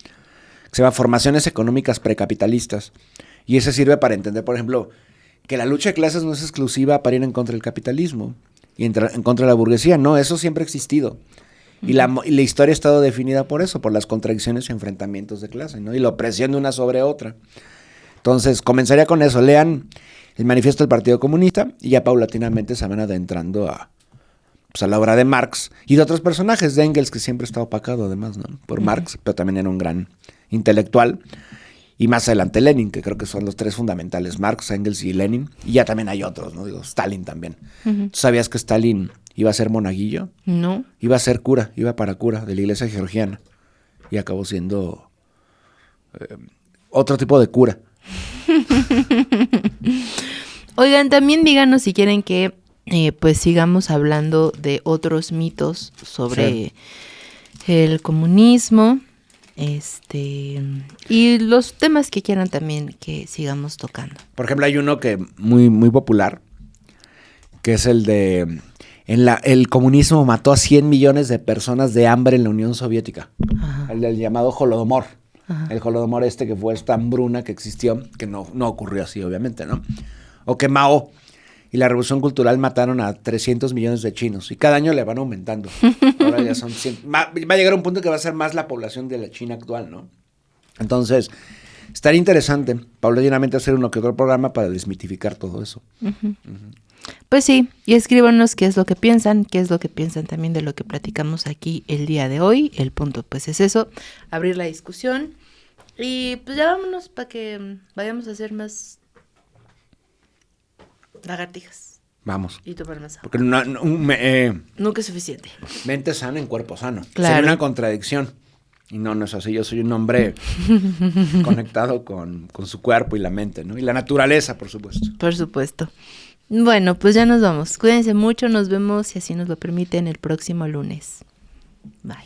se llama Formaciones Económicas Precapitalistas, y ese sirve para entender, por ejemplo, que la lucha de clases no es exclusiva para ir en contra del capitalismo y en contra de la burguesía. No, eso siempre ha existido. Y la historia ha estado definida por eso, por las contradicciones y enfrentamientos de clase, ¿no? Y la opresión de una sobre otra. Entonces, comenzaría con eso. Lean el manifiesto del Partido Comunista y ya paulatinamente se van adentrando a la obra de Marx y de otros personajes, de Engels, que siempre está opacado además, ¿no? Por Marx, pero también era un gran intelectual. Y más adelante Lenin, que creo que son los tres fundamentales, Marx, Engels y Lenin. Y ya también hay otros, ¿no? Digo, Stalin también. ¿Tú sabías que Stalin iba a ser monaguillo? No. Iba a ser cura, iba para cura de la iglesia georgiana. Y acabó siendo otro tipo de cura. Oigan, también díganos si quieren que pues sigamos hablando de otros mitos sobre el comunismo, y los temas que quieran también que sigamos tocando. Por ejemplo, hay uno que muy, muy popular, que es el de el comunismo mató a 100 millones de personas de hambre en la Unión Soviética. Ajá. El del llamado Holodomor. Ajá. El Holodomor que fue esta hambruna que existió, que no ocurrió así, obviamente, ¿no? O que Mao y la Revolución Cultural mataron a 300 millones de chinos y cada año le van aumentando. Ahora ya son 100. Va a llegar un punto que va a ser más la población de la China actual, ¿no? Entonces, estaría interesante paulatinamente hacer uno que otro programa para desmitificar todo eso. Pues sí, y escríbanos qué es lo que piensan también de lo que platicamos aquí el día de hoy. El punto pues es eso, abrir la discusión y pues ya vámonos para que vayamos a hacer más lagartijas. Vamos. Y tomar más agua. Porque Nunca es suficiente. mente sana en cuerpo sano. Claro. Sería una contradicción. Y no es así. Yo soy un hombre conectado con su cuerpo y la mente, ¿no? Y la naturaleza, por supuesto. Por supuesto. Bueno, pues ya nos vamos. Cuídense mucho, nos vemos, si así nos lo permiten, el próximo lunes. Bye.